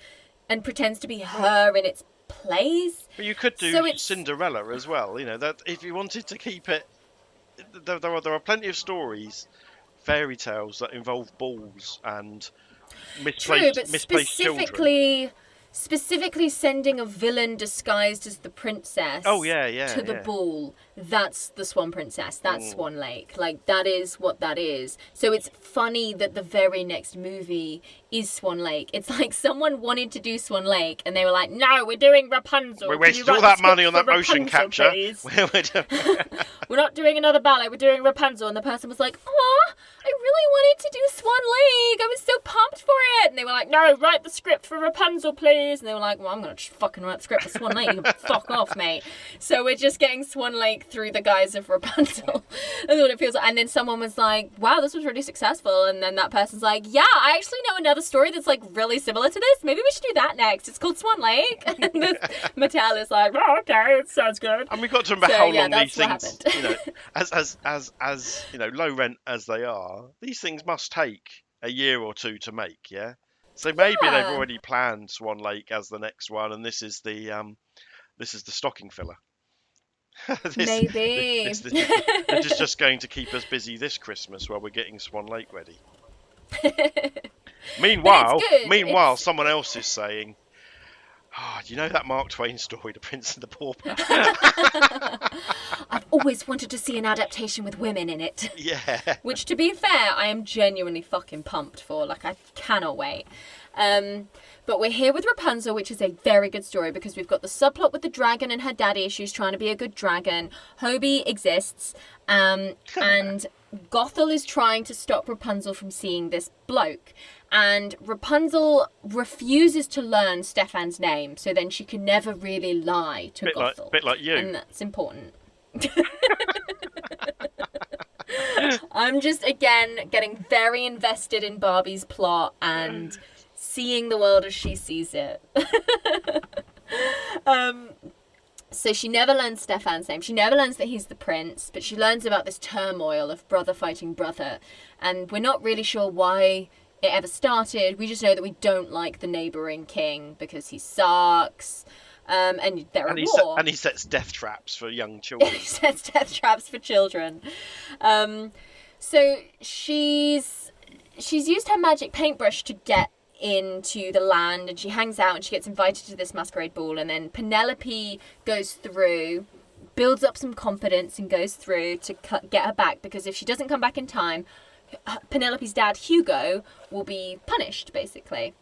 and pretends to be her in its place. But you could do Cinderella as well, that if you wanted to keep it, there are plenty of stories, fairy tales that involve balls and misplaced children. Specifically sending a villain disguised as the princess to the ball. that's the Swan Princess. That's Swan Lake. Like, that is what that is. So it's funny that the very next movie is Swan Lake. It's like someone wanted to do Swan Lake, and they were like, no, we're doing Rapunzel. We wasted all that money on that motion capture. We're not doing another ballet, we're doing Rapunzel. And the person was like, aw, I really wanted to do Swan Lake. I was so pumped for it. And they were like, no, write the script for Rapunzel, please. And they were like, well, I'm going to just fucking write the script for Swan Lake. You can fuck off, mate. So we're just getting Swan Lake through the guise of Rapunzel. That's what it feels like. And then someone was like, wow, this was really successful. And then that person's like, yeah, I actually know another story that's like really similar to this. Maybe we should do that next. It's called Swan Lake. And Mattel is like, oh, okay, it sounds good. And we've got to remember how long these things, you know, as you know, low rent as they are, these things must take a year or two to make, yeah. So maybe they've already planned Swan Lake as the next one, and this is the stocking filler. Maybe they're just going to keep us busy this Christmas while we're getting Swan Lake ready. Meanwhile, someone else is saying, oh, do you know that Mark Twain story, The Prince and the Pauper? I've always wanted to see an adaptation with women in it. Yeah. Which, to be fair, I am genuinely fucking pumped for. Like, I cannot wait. But we're here with Rapunzel, which is a very good story because we've got the subplot with the dragon and her daddy. She's trying to be a good dragon. Hobie exists. And Gothel is trying to stop Rapunzel from seeing this bloke. And Rapunzel refuses to learn Stefan's name, so then she can never really lie to Gothel. Bit like you. And that's important. I'm just, again, getting very invested in Barbie's plot and seeing the world as she sees it. So she never learns Stefan's name. She never learns that he's the prince, but she learns about this turmoil of brother fighting brother. And we're not really sure why it ever started. We just know that we don't like the neighbouring king because he sucks. And they're at war. And he sets death traps for young children. He sets death traps for children. So she's used her magic paintbrush to get into the land, and she hangs out and she gets invited to this masquerade ball, and then Penelope goes through, builds up some confidence and goes through to get her back, because if she doesn't come back in time, Penelope's dad Hugo will be punished, basically.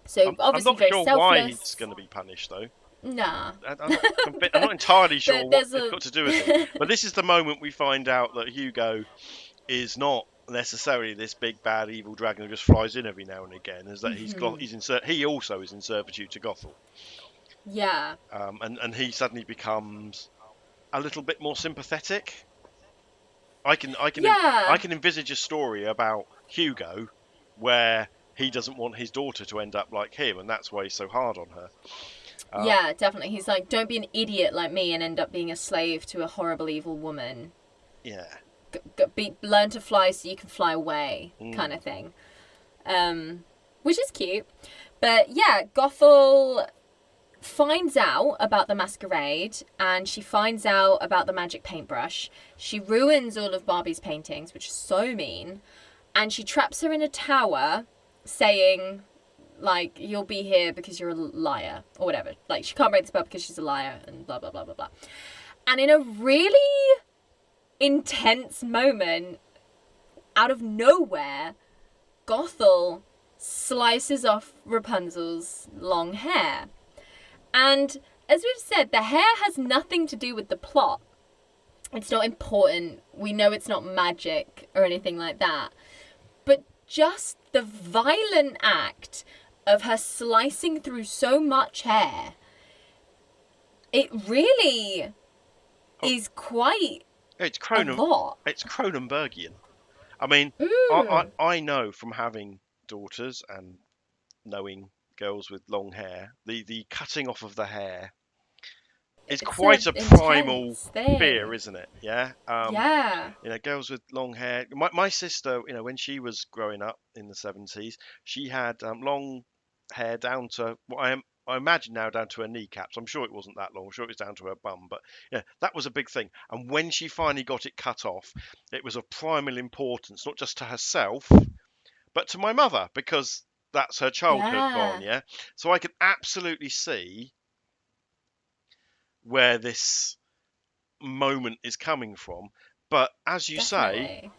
So obviously very selfless. I'm not sure why he's going to be punished, though. Nah. I'm not entirely sure what it's got to do with it. But this is the moment we find out that Hugo is not necessarily this big bad evil dragon who just flies in every now and again. Is that he also is in servitude to Gothel. Yeah. And he suddenly becomes a little bit more sympathetic. I can envisage a story about Hugo where he doesn't want his daughter to end up like him, and that's why he's so hard on her. Yeah, definitely. He's like, don't be an idiot like me and end up being a slave to a horrible evil woman. Yeah. Learn to fly so you can fly away, kind of thing. Which is cute. But yeah, Gothel finds out about the masquerade, and she finds out about the magic paintbrush. She ruins all of Barbie's paintings, which is so mean. And she traps her in a tower, saying, like, you'll be here because you're a liar, or whatever. Like, she can't break the spell because she's a liar, and blah, blah, blah, blah, blah. And in a really intense moment, out of nowhere, Gothel slices off Rapunzel's long hair. And as we've said, the hair has nothing to do with the plot. It's not important. We know it's not magic or anything like that. But just the violent act of her slicing through so much hair, it really is quite It's a lot. It's Cronenbergian. I mean, I know from having daughters and knowing girls with long hair, the cutting off of the hair is quite a primal fear, isn't it? Yeah. Yeah. You know, girls with long hair. My sister, you know, when she was growing up in the 70s, she had long hair down to what I imagine now down to her kneecaps. I'm sure it wasn't that long. I'm sure it was down to her bum. But yeah, that was a big thing. And when she finally got it cut off, it was of primal importance, not just to herself, but to my mother, because that's her childhood gone, yeah? So I could absolutely see where this moment is coming from. But as you say,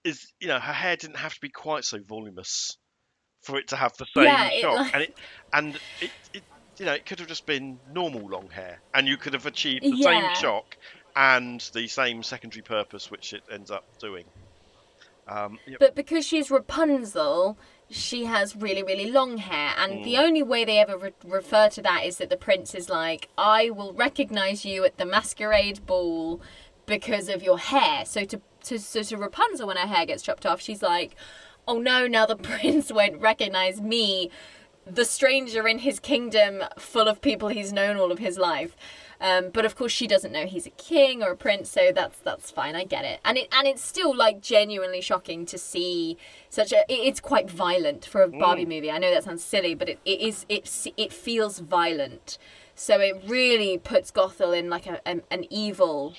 her hair didn't have to be quite so voluminous for it to have the same shock, and it could have just been normal long hair, and you could have achieved the same shock and the same secondary purpose which it ends up doing. But because she's Rapunzel, she has really, really long hair, and the only way they ever refer to that is that the prince is like, I will recognize you at the masquerade ball because of your hair. So to Rapunzel, when her hair gets chopped off, she's like, oh no, now the prince won't recognize me, the stranger in his kingdom full of people he's known all of his life. But of course she doesn't know he's a king or a prince, so that's fine. I get it. And it's still like genuinely shocking to see it's quite violent for a Barbie movie. I know that sounds silly, but it feels violent. So it really puts Gothel in like an evil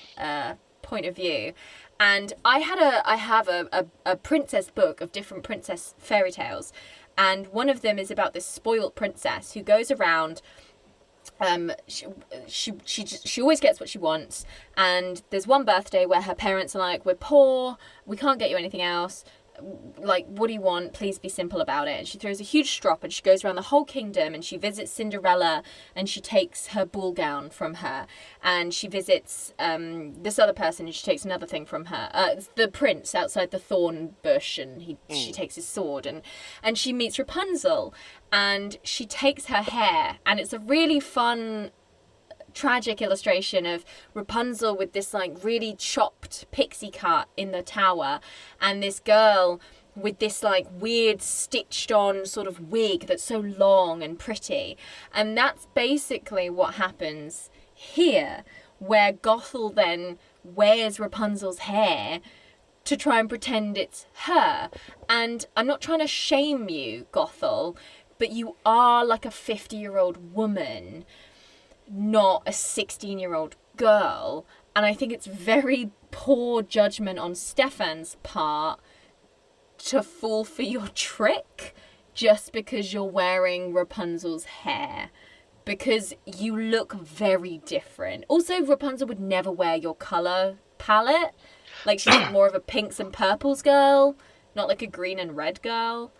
point of view. And I have a princess book of different princess fairy tales, and one of them is about this spoiled princess who goes around. She always gets what she wants, and there's one birthday where her parents are like, we're poor, we can't get you anything else, like, what do you want? Please be simple about it. And she throws a huge strop and she goes around the whole kingdom, and she visits Cinderella and she takes her ball gown from her, and she visits this other person and she takes another thing from her, the prince outside the thorn bush, and she takes his sword, and she meets Rapunzel and she takes her hair, and it's a really fun tragic illustration of Rapunzel with this like really chopped pixie cut in the tower, and this girl with this like weird stitched on sort of wig that's so long and pretty. And that's basically what happens here, where Gothel then wears Rapunzel's hair to try and pretend it's her. And I'm not trying to shame you, Gothel, but you are like a 50-year-old woman, not a 16-year-old girl. And I think it's very poor judgment on Stefan's part to fall for your trick just because you're wearing Rapunzel's hair, because you look very different. Also, Rapunzel would never wear your colour palette. Like, she's more of a pinks and purples girl, not like a green and red girl.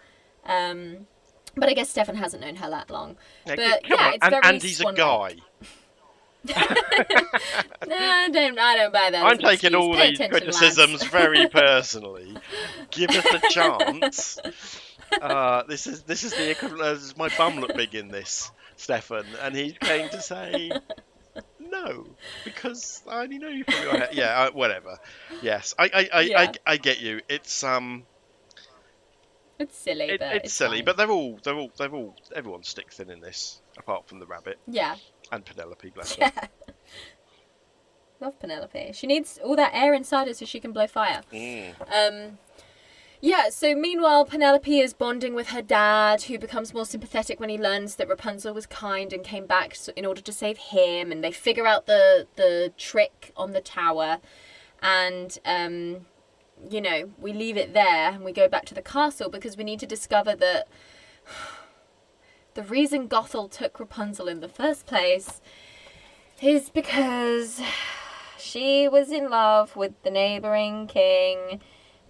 But I guess Stefan hasn't known her that long. Yeah, but yeah, it's very and he's a guy. No, I don't buy that. I'm taking all these criticisms very personally. Give us a chance. This is the equivalent. Does my bum look big in this, Stefan? And he's going to say no because I only know you from your hair. Yeah, whatever. Yes, I get you. It's silly. It's silly, fine. But they're all everyone's stick thin in this, apart from the rabbit. Yeah. And Penelope, bless her. Love Penelope. She needs all that air inside her so she can blow fire. Yeah, so meanwhile, Penelope is bonding with her dad, who becomes more sympathetic when he learns that Rapunzel was kind and came back in order to save him, and they figure out the trick on the tower, and we leave it there and we go back to the castle because we need to discover that the reason Gothel took Rapunzel in the first place is because she was in love with the neighbouring king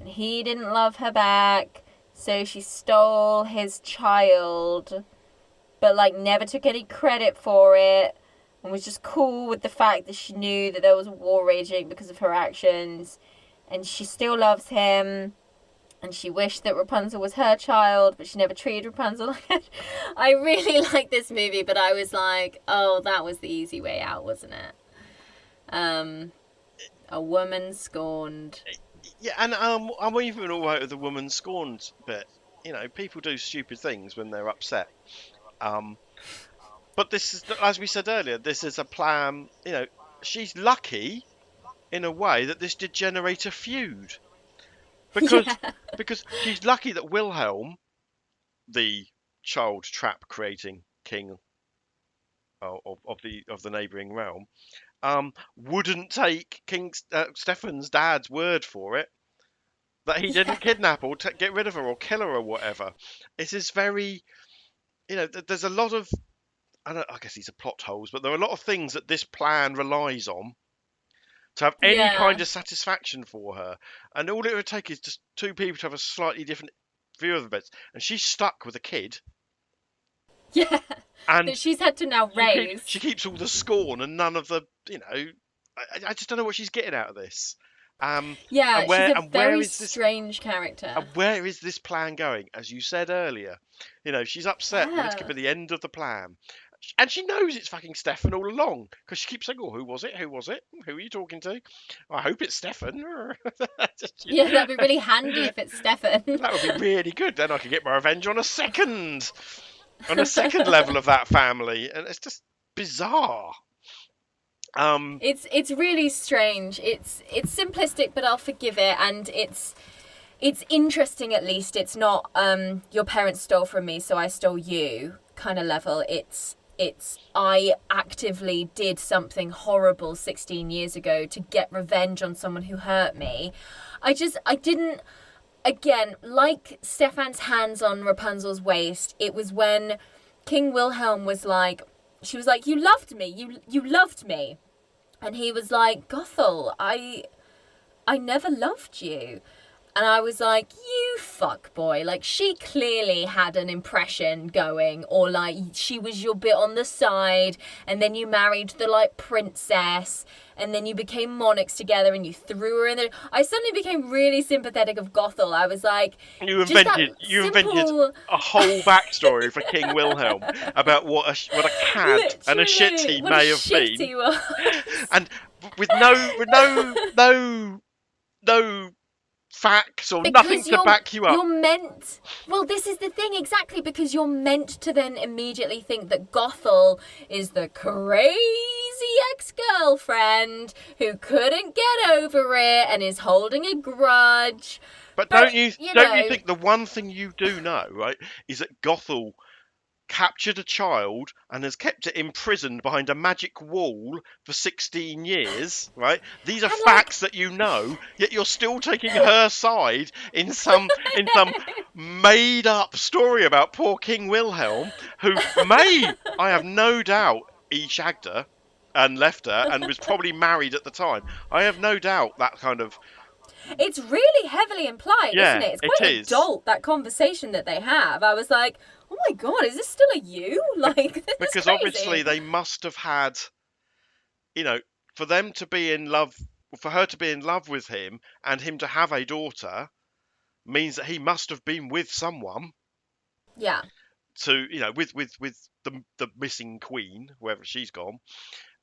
and he didn't love her back, so she stole his child, but never took any credit for it, and was just cool with the fact that she knew that there was a war raging because of her actions, and she still loves him. And she wished that Rapunzel was her child, but she never treated Rapunzel like it. I really like this movie, but I was like, oh, that was the easy way out, wasn't it? A woman scorned. Yeah, and I'm even all right with the woman scorned bit. People do stupid things when they're upset. But this is, as we said earlier, this is a plan. She's lucky in a way that this did generate a feud. Because she's lucky that Wilhelm, the child trap creating king of the neighbouring realm, wouldn't take King Stefan's dad's word for it that he didn't kidnap or get rid of her or kill her or whatever. It is very, there's a lot of, I guess these are plot holes, but there are a lot of things that this plan relies on to have any kind of satisfaction for her. And all it would take is just two people to have a slightly different view of events. And she's stuck with a kid. Yeah. And that she's had to now raise. She keeps all the scorn and none of the, I just don't know what she's getting out of this. She's a very strange character. And where is this plan going? As you said earlier, she's upset that it's given the end of the plan. And she knows it's fucking Stefan all along, because she keeps saying, "Oh, who was it? Who was it? Who are you talking to? I hope it's Stefan." Yeah, that'd be really handy if it's Stefan. That would be really good. Then I could get my revenge on a second level of that family, and it's just bizarre. It's really strange. It's simplistic, but I'll forgive it, and it's interesting. At least it's not your parents stole from me, so I stole you kind of level. It's I actively did something horrible 16 years ago to get revenge on someone who hurt me. I didn't, again, like Stefan's hands on Rapunzel's waist, it was when King Wilhelm was like, she was like, you loved me, you loved me. And he was like, Gothel, I never loved you. And I was like, you fuck boy. Like, she clearly had an impression going, or like she was your bit on the side, and then you married the like princess, and then you became monarchs together, and you threw her in there. I suddenly became really sympathetic of Gothel. I was like, you invented a whole backstory for King Wilhelm about what a cad literally, and a shit he may have been, he was. And with no facts or because nothing to back you up. Well, this is the thing, exactly, because you're meant to then immediately think that Gothel is the crazy ex-girlfriend who couldn't get over it and is holding a grudge. But don't you think the one thing you do know, right, is that Gothel captured a child and has kept it imprisoned behind a magic wall for 16 years, right? These are facts that you know, yet you're still taking her side in some made up story about poor King Wilhelm, who I have no doubt, he shagged her and left her and was probably married at the time. I have no doubt that kind of... It's really heavily implied, isn't it? It's quite adult, that conversation that they have. I was like, oh my God, is this still a you? Like, this because is crazy. Obviously they must have had, for them to be in love, for her to be in love with him and him to have a daughter means that he must have been with someone. Yeah. To, with the missing queen, wherever she's gone,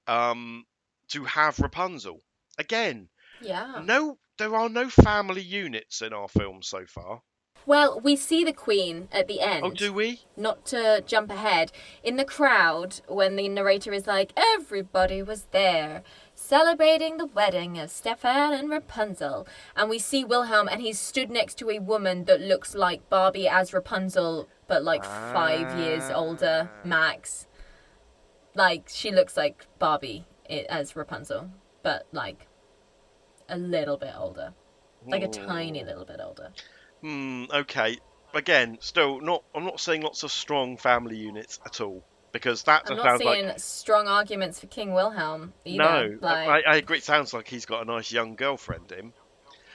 to have Rapunzel. Again. Yeah. No, there are no family units in our film so far. Well, we see the Queen at the end. Oh, do we? Not to jump ahead. In the crowd, when the narrator is like, everybody was there, celebrating the wedding of Stefan and Rapunzel. And we see Wilhelm, and he's stood next to a woman that looks like Barbie as Rapunzel, but like 5 years older, max. Like, she looks like Barbie as Rapunzel, but like a little bit older. Like a tiny little bit older. Okay. Again, still not. I'm not saying lots of strong family units at all, because that I'm sounds not seeing like strong arguments for King Wilhelm either. No, like... I agree. It sounds like he's got a nice young girlfriend, him,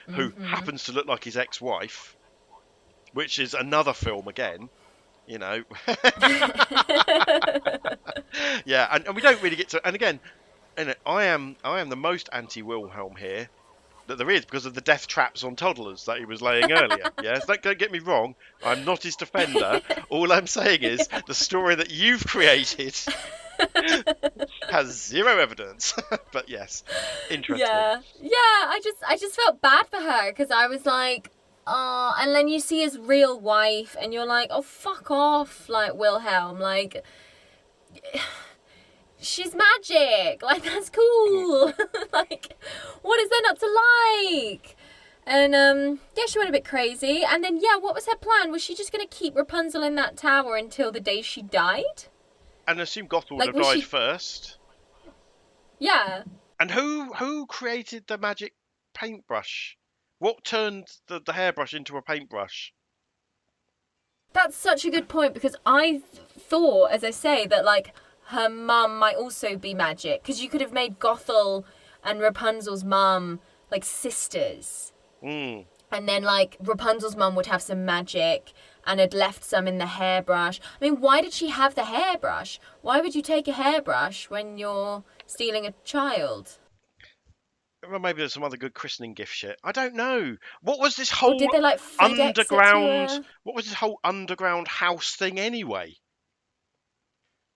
who happens to look like his ex-wife, which is another film again. Yeah, and we don't really get to. And again, I am the most anti-Wilhelm here that there is, because of the death traps on toddlers that he was laying earlier. Yes, don't get me wrong. I'm not his defender. All I'm saying is the story that you've created has zero evidence. But yes, interesting. Yeah. I just felt bad for her, because I was like, oh, and then you see his real wife, and you're like, oh, fuck off, like Wilhelm, like. She's magic, like, that's cool. Like, what is there not to like? And she went a bit crazy. And then what was her plan? Was she just going to keep Rapunzel in that tower until the day she died? And assume Gothel would have died first. Yeah. And who created the magic paintbrush? What turned the hairbrush into a paintbrush? That's such a good point, because I thought, as I say, that like her mum might also be magic, because you could have made Gothel and Rapunzel's mum, like, sisters. Mm. And then, like, Rapunzel's mum would have some magic and had left some in the hairbrush. I mean, why did she have the hairbrush? Why would you take a hairbrush when you're stealing a child? Well, maybe there's some other good christening gift shit. I don't know. What was this Or whole did they, like, FedEx it to underground? her? What was this whole underground house thing anyway?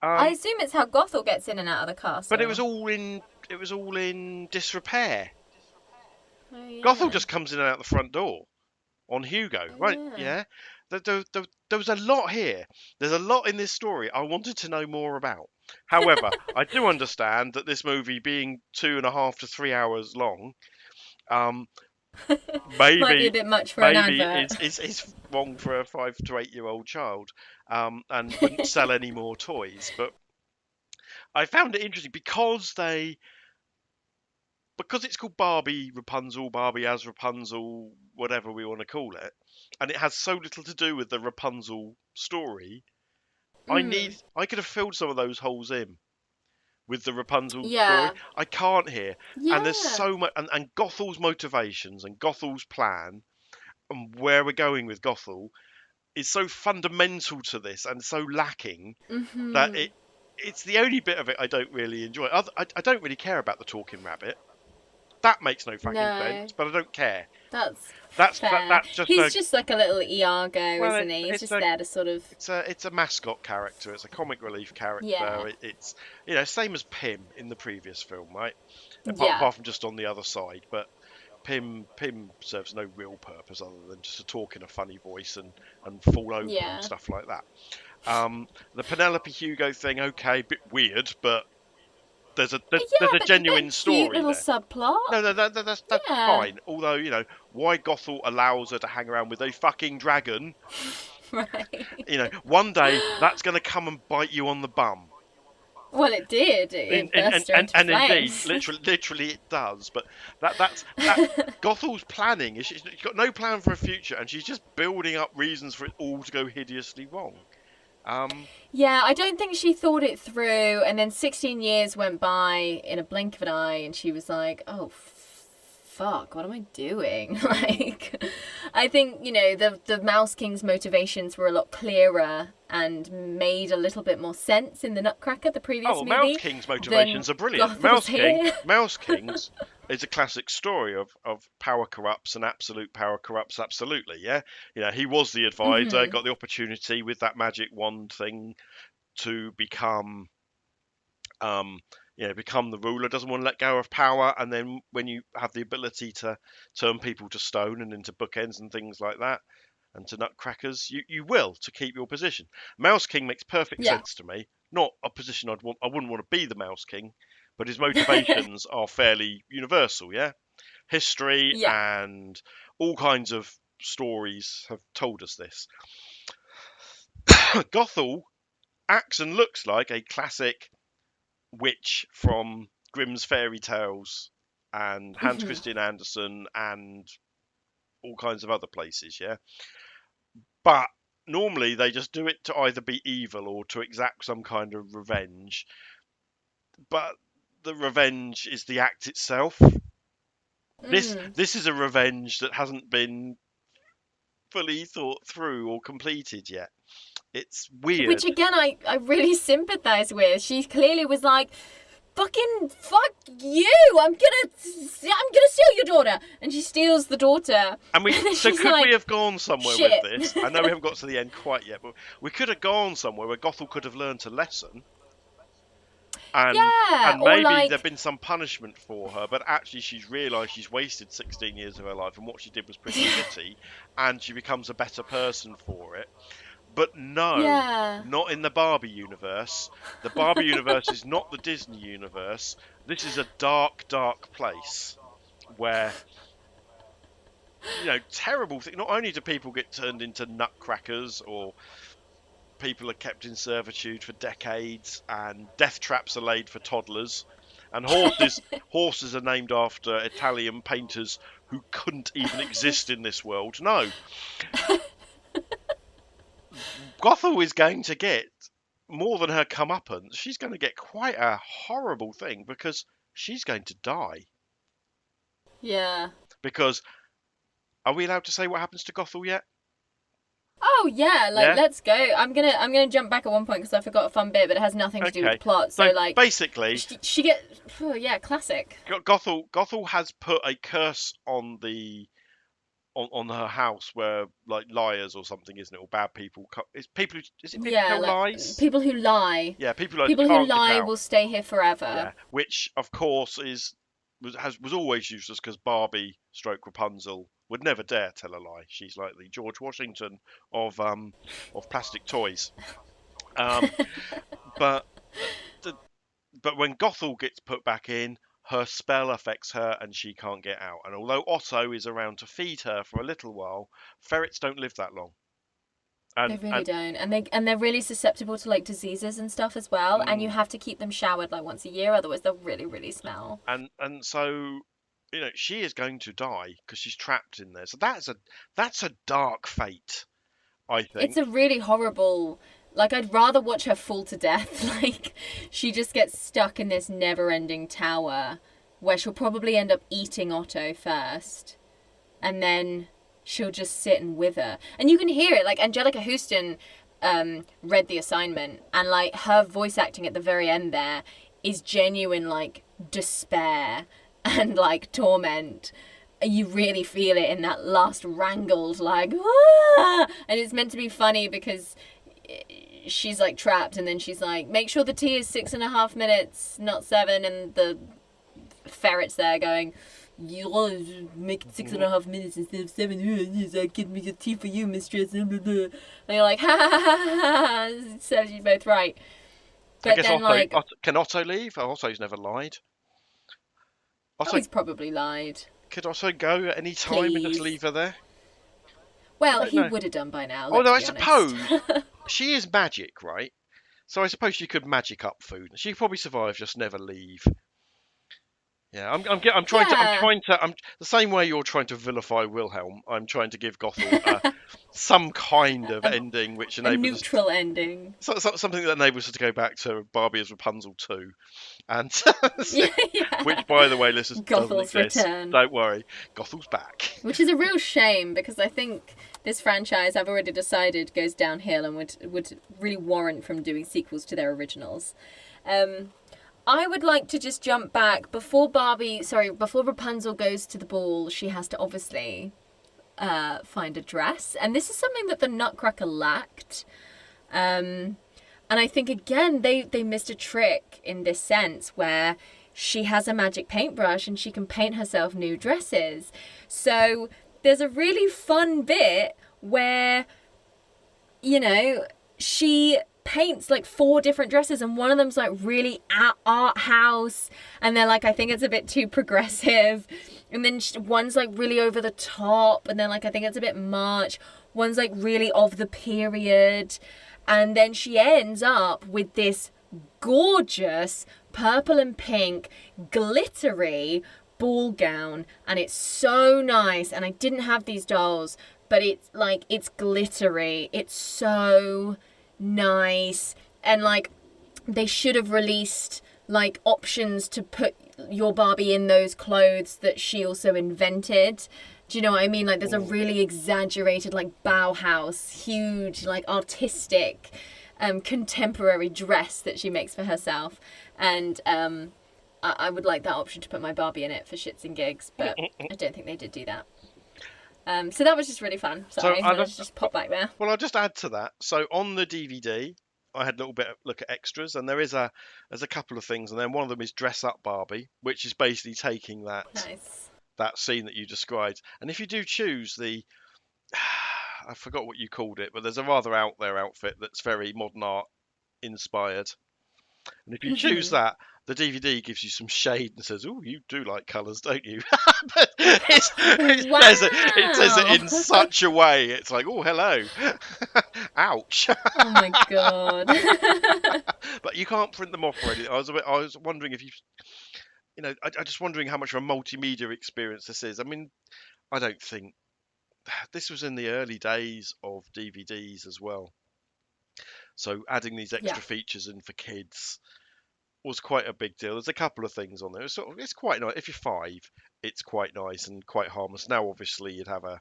I assume it's how Gothel gets in and out of the castle. But it was all in disrepair. Oh, yeah. Gothel just comes in and out the front door on Hugo, right? Yeah. There was a lot here. There's a lot in this story I wanted to know more about. However, I do understand that this movie, being 2.5 to 3 hours long, maybe might be a bit much for an advert. It's wrong for a 5 to 8 year old child, and wouldn't sell any more toys. But I found it interesting because it's called Barbie Rapunzel, Barbie as Rapunzel, whatever we want to call it, and it has so little to do with the Rapunzel story. I could have filled some of those holes in with the Rapunzel story. I can't here. And there's so much, and Gothel's motivations and Gothel's plan and where we're going with Gothel is so fundamental to this and so lacking that it's the only bit of it I don't really enjoy. I don't really care about the talking rabbit. That makes no fucking sense, but I don't care. That's fair. He's just like a little Iago, isn't he? He's just there to sort of... It's a mascot character. It's a comic relief character. Yeah. It's same as Pym in the previous film, right? Apart from just on the other side. But Pym serves no real purpose other than just to talk in a funny voice and fall over and stuff like that. The Penelope Hugo thing, okay, a bit weird, but there's a genuine story cute little there. Subplot. No, that's fine. Although, why Gothel allows her to hang around with a fucking dragon. Right. One day that's going to come and bite you on the bum. Well, it did. It burst her into flames. Indeed, literally it does. But that's Gothel's planning. She's got no plan for a future, and she's just building up reasons for it all to go hideously wrong. Yeah, I don't think she thought it through, and then 16 years went by in a blink of an eye, and she was like, oh, fuck, what am I doing? Like, I think, the Mouse King's motivations were a lot clearer and made a little bit more sense in the Nutcracker, the previous movie. Mouse King's motivations are brilliant. Mouse King's is a classic story of power corrupts and absolute power corrupts absolutely, yeah? He was the advisor, got the opportunity with that magic wand thing to become the ruler, doesn't want to let go of power, and then when you have the ability to turn people to stone and into bookends and things like that, and to nutcrackers, you will, to keep your position. Mouse King makes perfect sense to me. Not a position I wouldn't want to be the Mouse King, but his motivations are fairly universal, yeah? History and all kinds of stories have told us this. Gothel acts and looks like a classic witch from Grimm's fairy tales and Hans Christian Andersen and all kinds of other places, yeah? But normally they just do it to either be evil or to exact some kind of revenge. But the revenge is the act itself. This is a revenge that hasn't been fully thought through or completed yet. It's weird. Which again, I really sympathise with. She clearly was like, fucking fuck you! I'm gonna steal your daughter, and she steals the daughter. And we we have gone somewhere with this? I know we haven't got to the end quite yet, but we could have gone somewhere where Gothel could have learned a lesson. And maybe there'd been some punishment for her, but actually she's realised she's wasted 16 years of her life, and what she did was pretty shitty, and she becomes a better person for it. But no, not in the Barbie universe. The Barbie universe is not the Disney universe. This is a dark, dark place where, terrible things. Not only do people get turned into nutcrackers, or people are kept in servitude for decades, and death traps are laid for toddlers, and horses are named after Italian painters who couldn't even exist in this world. No. Gothel is going to get more than her comeuppance. She's going to get quite a horrible thing because she's going to die. Yeah. Because are we allowed to say what happens to Gothel yet? Oh yeah, like Yeah. let's go. I'm gonna jump back at one point because I forgot a fun bit, but it has nothing to do with the Okay. plot. So So like, basically, she get, oh, yeah, classic. Gothel has put a curse on on her house where like liars or something, isn't it? Or bad people. Is it people who Yeah, tell like lies? people who lie. Yeah, people who People who can't get lie out. will stay here forever. Yeah, which of course was always useless because Barbie stroke Rapunzel would never dare tell a lie. She's like the George Washington of plastic toys. Um, but the, but when Gothel gets put back in, her spell affects her and she can't get out. And although Otto is around to feed her for a little while, ferrets don't live that long. They And really don't, and they're really susceptible to like diseases and stuff as well. And you mm, have to keep them showered like once a year, otherwise they'll really, really smell. and so she is going to die because she's trapped in there. So that's a dark fate, I It's think. a really horrible. Like, I'd rather watch her fall to death. Like, she just gets stuck in this never-ending tower where she'll probably end up eating Otto first, and then she'll just sit and wither. And you can hear it. Like, Angelica Houston read the assignment, and like her voice acting at the very end there is genuine like despair and like torment. You really feel it in that last wrangled like ah! And it's meant to be funny because she's like trapped, and then she's like, make sure the tea is 6.5 minutes, not 7, and the ferret's there going, you make it 6.5 minutes instead of 7. I get me the tea for you, mistress. And you're like, ha ha ha ha ha. It serves you both right. I But guess then, like, Can Otto leave? Otto's never lied. oh, Otto he's probably lied. could Otto go at any time and just Please. leave her there? I Well, don't he know. would have done by now, Although let's I be honest. suppose she is magic, right? So I suppose she could magic up food. She could probably survive, just never leave. Yeah, I'm Yeah. trying to, I'm the same way you're trying to vilify Wilhelm. I'm trying to give Gothel some kind of a, ending which a enables us, neutral ending. something that enables us to go back to Barbie as Rapunzel 2, and Yeah, yeah. which, by the way, listeners, doesn't Gothel's exist. return. Don't worry, Gothel's back. Which is a real shame because I think this franchise, I've already decided, goes downhill and would really warrant from doing sequels to their originals. I would like to just jump back before Rapunzel goes to the ball. She has to obviously find a dress, and this is something that the Nutcracker lacked. And I think again they missed a trick in this sense where she has a magic paintbrush and she can paint herself new dresses. So there's a really fun bit where, she paints like 4 different dresses, and one of them's like really art house, and they're like, I think it's a bit too progressive, and then one's like really over the top, and then like I think it's a bit much, one's like really of the period, and then she ends up with this gorgeous purple and pink glittery ball gown, and it's so nice. And I didn't have these dolls, but it's glittery, it's so nice. And like they should have released like options to put your Barbie in those clothes that she also invented. Do you know what I mean? Like there's a really exaggerated like Bauhaus huge like artistic contemporary dress that she makes for herself, and I would like that option to put my Barbie in it for shits and gigs, but I don't think they did do that. So that was just really fun. Sorry, so let's just pop back there. Well, I'll just add to that. So on the DVD, I had a little bit of look at extras, and there's a couple of things, and then one of them is Dress Up Barbie, which is basically taking that scene that you described. And if you do choose the, I forgot what you called it, but there's a rather out there outfit that's very modern art inspired. And if you choose that, the DVD gives you some shade and says, "Oh, you do like colours, don't you?" But it says it in such a way. It's like, "Oh, hello, ouch." Oh my god! But you can't print them off or anything. I was wondering if I'm just wondering how much of a multimedia experience this is. I mean, I don't think this was in the early days of DVDs as well. So adding these extra features in for kids, was quite a big deal. There's a couple of things on there. It's quite nice. If you're 5, it's quite nice and quite harmless. Now, obviously, you'd have a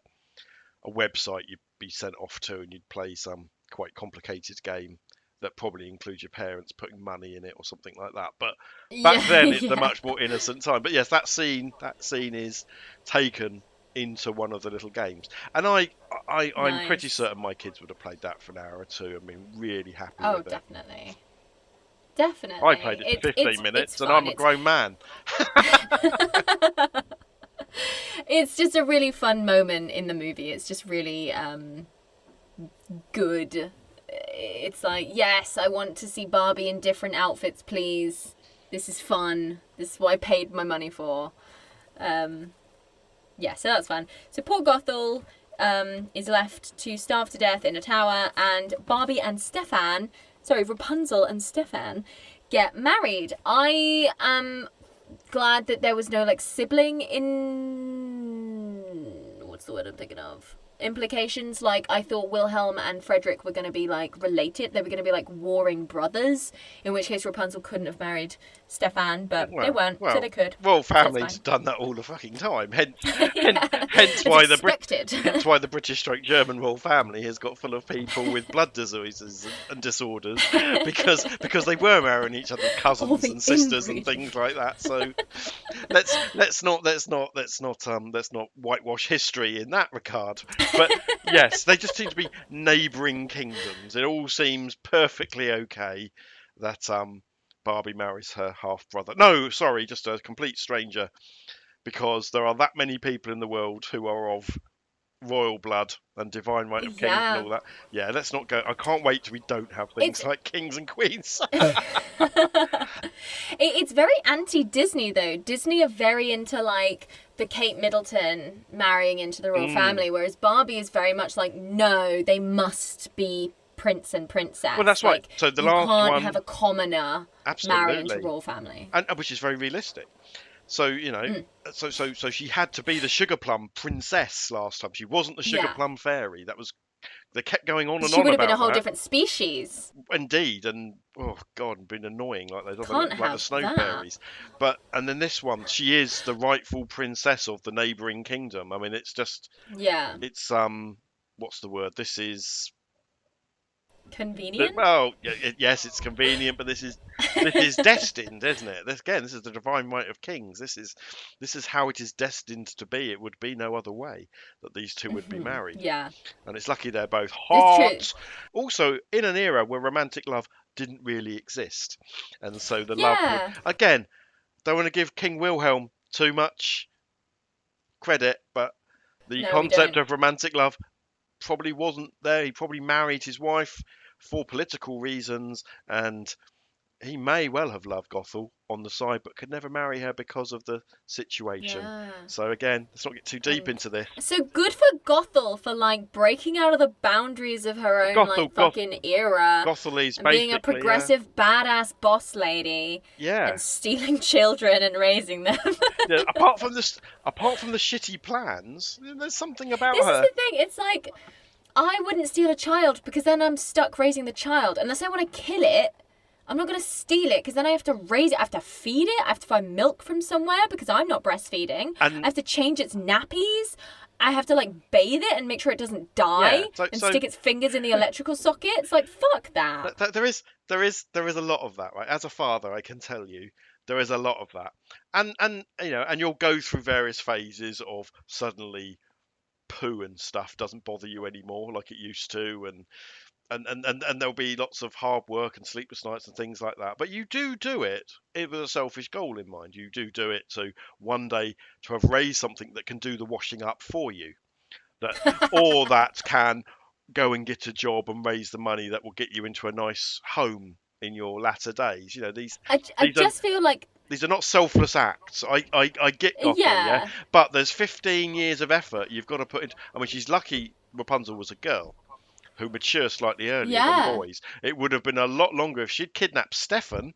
website you'd be sent off to, and you'd play some quite complicated game that probably includes your parents putting money in it or something like that. But back then, it's a much more innocent time. But yes, that scene is taken into one of the little games, and I'm pretty certain my kids would have played that for an hour or two. I mean, really happy with it. Definitely. I played it for 15 minutes, and I'm a grown man. It's just a really fun moment in the movie. It's just really good. It's like, yes, I want to see Barbie in different outfits, please. This is fun. This is what I paid my money for. Yeah, so that's fun. So poor Gothel is left to starve to death in a tower, and Barbie and Rapunzel and Stefan get married. I am glad that there was no sibling what's the word I'm thinking of? Implications. I thought Wilhelm and Frederick were going to be related. They were going to be warring brothers, in which case Rapunzel couldn't have married Stefan, but they weren't, so they could. Well, families done that all the fucking time. Hence why the British/German royal family has got full of people with blood diseases and disorders because they were marrying each other's cousins and sisters and things like that. So let's not whitewash history in that regard. But yes, they just seem to be neighbouring kingdoms. It all seems perfectly okay that Barbie marries her half-brother. No, sorry, just a complete stranger, because there are that many people in the world who are of royal blood and divine right of kings and all that. Yeah, let's not go. I can't wait till we don't have things like kings and queens. It's very anti-Disney, though. Disney are very into the Kate Middleton marrying into the royal family, whereas Barbie is very much no, they must be prince and princess. Well, that's right. So the last one, you can't have a commoner marry into royal family, and which is very realistic. So so she had to be the sugar plum princess last time. She wasn't the sugar plum fairy. They kept going on and on about that. She would have been a whole different species. Indeed, and oh god, been annoying like the snow fairies. And then this one, she is the rightful princess of the neighbouring kingdom. I mean, it's just it's what's the word? This is convenient. Well, yes, it's convenient, but this is destined, isn't it? This is the divine right of kings. This is how it is destined to be. It would be no other way that these two would be married. Yeah, and it's lucky they're both hot. Also, in an era where romantic love didn't really exist, and so the love again. Don't want to give King Wilhelm too much credit, but the concept of romantic love probably wasn't there. He probably married his wife for political reasons, and he may well have loved Gothel on the side, but could never marry her because of the situation. So again, let's not get too deep into this. So good for Gothel for breaking out of the boundaries of her own fucking era. Gothel is and being a progressive badass boss lady. Yeah. And stealing children and raising them. Apart from the shitty plans, there's something about her. This is the thing. It's I wouldn't steal a child because then I'm stuck raising the child. Unless I want to kill it, I'm not going to steal it because then I have to raise it. I have to feed it. I have to find milk from somewhere because I'm not breastfeeding. I have to change its nappies. I have to bathe it and make sure it doesn't die and stick its fingers in the electrical socket. It's fuck that. There is a lot of that, right? As a father, I can tell you there is a lot of that, and you'll go through various phases of suddenly poo and stuff doesn't bother you anymore like it used to, and there'll be lots of hard work and sleepless nights and things like that. But you do it with a selfish goal in mind. You do it to one day to have raised something that can do the washing up for you, or that can go and get a job and raise the money that will get you into a nice home in your latter days. I just feel like these are not selfless acts. I get Gothel, but there's 15 years of effort you've got to put into. I mean, she's lucky Rapunzel was a girl who mature slightly earlier than boys. It would have been a lot longer if she'd kidnapped Stefan.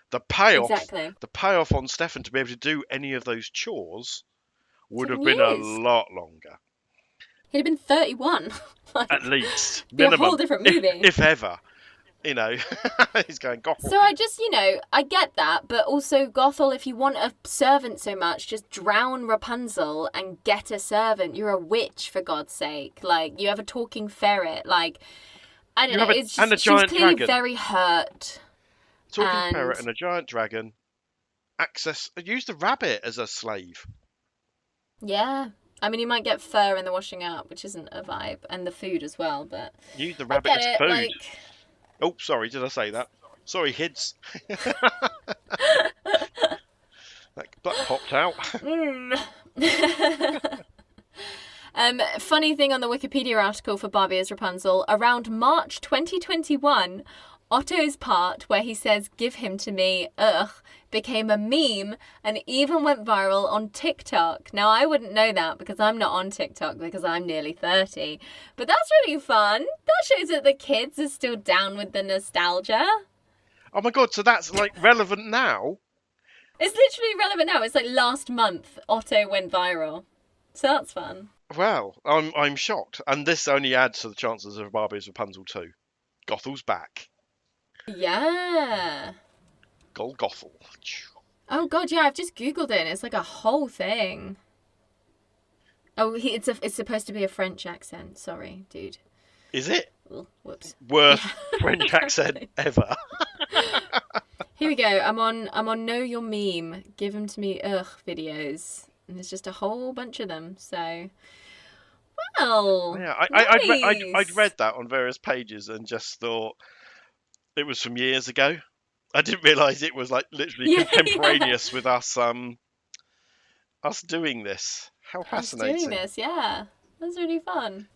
The payoff on Stefan to be able to do any of those chores would have been a lot longer. He'd have been 31. At least. Be minimum, a whole different movie. If ever. You know, he's going Gothel. So I get that, but also Gothel, if you want a servant so much, just drown Rapunzel and get a servant. You're a witch, for God's sake. Like, you have a talking ferret. Like, I don't know. It's just, she's clearly very hurt. Talking ferret and a giant dragon. Use the rabbit as a slave. Yeah. I mean, you might get fur in the washing up, which isn't a vibe, and the food as well, but... Use the rabbit as food. Like... Oh, sorry, did I say that? Sorry, Hids. That popped out. Funny thing on the Wikipedia article for Barbie as Rapunzel, around March 2021, Otto's part where he says, "Give him to me, ugh," became a meme and even went viral on TikTok. Now, I wouldn't know that because I'm not on TikTok because I'm nearly 30. But that's really fun. That shows that the kids are still down with the nostalgia. Oh my God, so that's like relevant now? It's literally relevant now. It's like last month Otto went viral. So that's fun. Well, I'm shocked. And this only adds to the chances of Barbie's Rapunzel 2. Gothel's back. Yeah. Gothel. Oh God, yeah, I've just Googled it and it's like a whole thing. Oh, it's supposed to be a French accent. Sorry, dude. Is it? Ooh, whoops. Worst French accent ever. Here we go. I'm on Know Your Meme. Give them to me, ugh, videos. And there's just a whole bunch of them. So, well, yeah, nice. I'd read that on various pages and just thought it was from years ago. I didn't realise it was like literally contemporaneous with us doing this. How fascinating. Us doing this, yeah. That's really fun.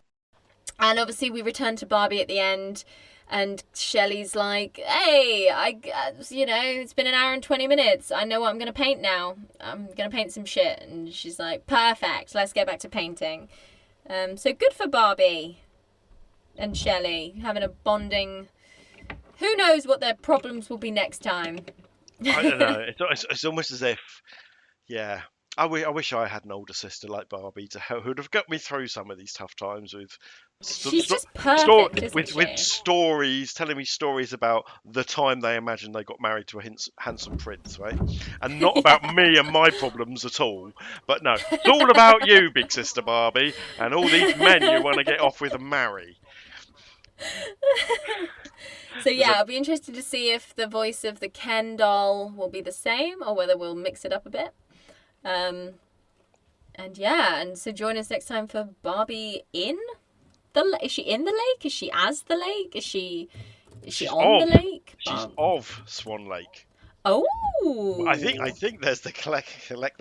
And obviously we return to Barbie at the end and Shelley's like, "Hey, it's been an hour and 20 minutes. I know what I'm going to paint now. I'm going to paint some shit." And she's like, "Perfect. Let's get back to painting." So good for Barbie and Shelley having a bonding. Who knows what their problems will be next time? I don't know. It's almost as if, yeah. I wish I had an older sister like Barbie who'd have got me through some of these tough times with. She's just perfect, with stories, telling me stories about the time they imagined they got married to a handsome prince, right? And not about me and my problems at all. But no, it's all about you, big sister Barbie, and all these men you want to get off with and marry. So yeah, I'll be interested to see if the voice of the Ken doll will be the same or whether we'll mix it up a bit. And so join us next time for Barbie in the Is she in the lake? Is she as the lake? Is she on the lake? She's of Swan Lake. Oh, I think there's the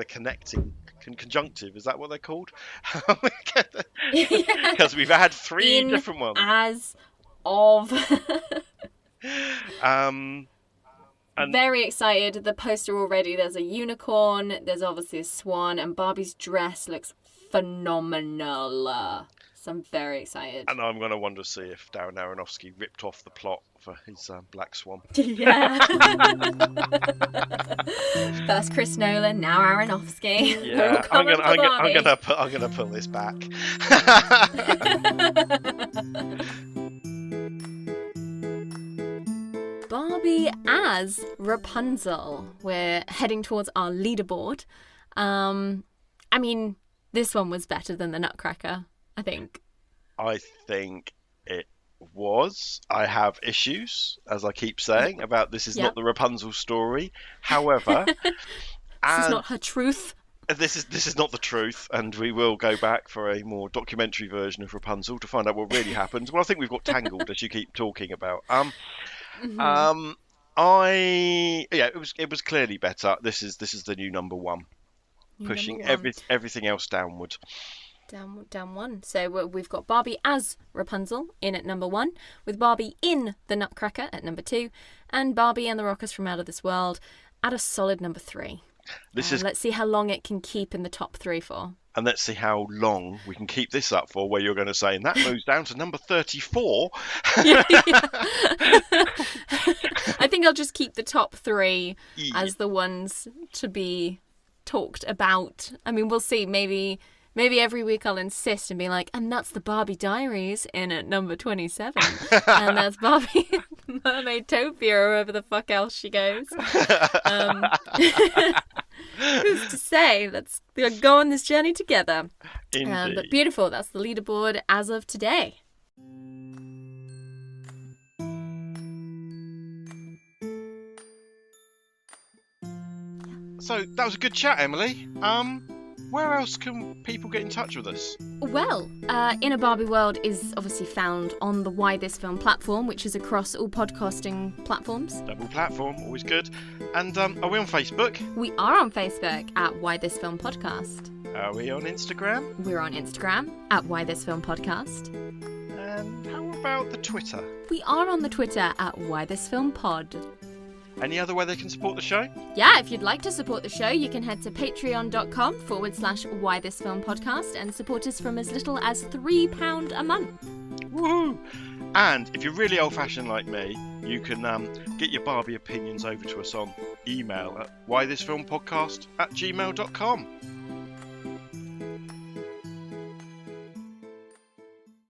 connecting conjunctive. Is that what they're called? Because we've had three different ones. As of. And very excited. The poster already. There's a unicorn. There's obviously a swan, and Barbie's dress looks phenomenal. So I'm very excited. And I'm going to wonder to see if Darren Aronofsky ripped off the plot for his Black Swan. Yeah. First Chris Nolan, now Aronofsky. Yeah, I'm gonna pull this back. Barbie as Rapunzel. We're heading towards our leaderboard. I mean, this one was better than the Nutcracker, I think. I think it was. I have issues, as I keep saying, about this is not the Rapunzel story. However, this is not her truth. This is not the truth, and we will go back for a more documentary version of Rapunzel to find out what really happened. Well, I think we've got tangled, as you keep talking about. It was clearly better. This is the new number one, pushing everything else downward. Down one. So we've got Barbie as Rapunzel in at number 1, with Barbie in the Nutcracker at number 2, and Barbie and the Rockers from Out of This World at a solid number 3. Let's see how long it can keep in the top 3 for. And let's see how long we can keep this up for, where you're going to say, and that moves down to number 34. Yeah. I think I'll just keep the top 3 as the ones to be talked about. I mean, we'll see. Maybe every week I'll insist and be like, and that's the Barbie Diaries in at number 27. And that's Barbie Mermaidtopia or wherever the fuck else she goes. Who's to say? Let's go on this journey together. But beautiful. That's the leaderboard as of today. So that was a good chat, Emily. Where else can people get in touch with us? Well, In A Barbie World is obviously found on the Why This Film platform, which is across all podcasting platforms. Double platform, always good. And are we on Facebook? We are on Facebook at Why This Film Podcast. Are we on Instagram? We're on Instagram at Why This Film Podcast. And how about the Twitter? We are on the Twitter at Why This Film Pod. Any other way they can support the show? Yeah, if you'd like to support the show, you can head to patreon.com/Why This Film Podcast and support us from as little as £3 a month. Woohoo! And if you're really old-fashioned like me, you can get your Barbie opinions over to us on email at whythisfilmpodcast@gmail.com.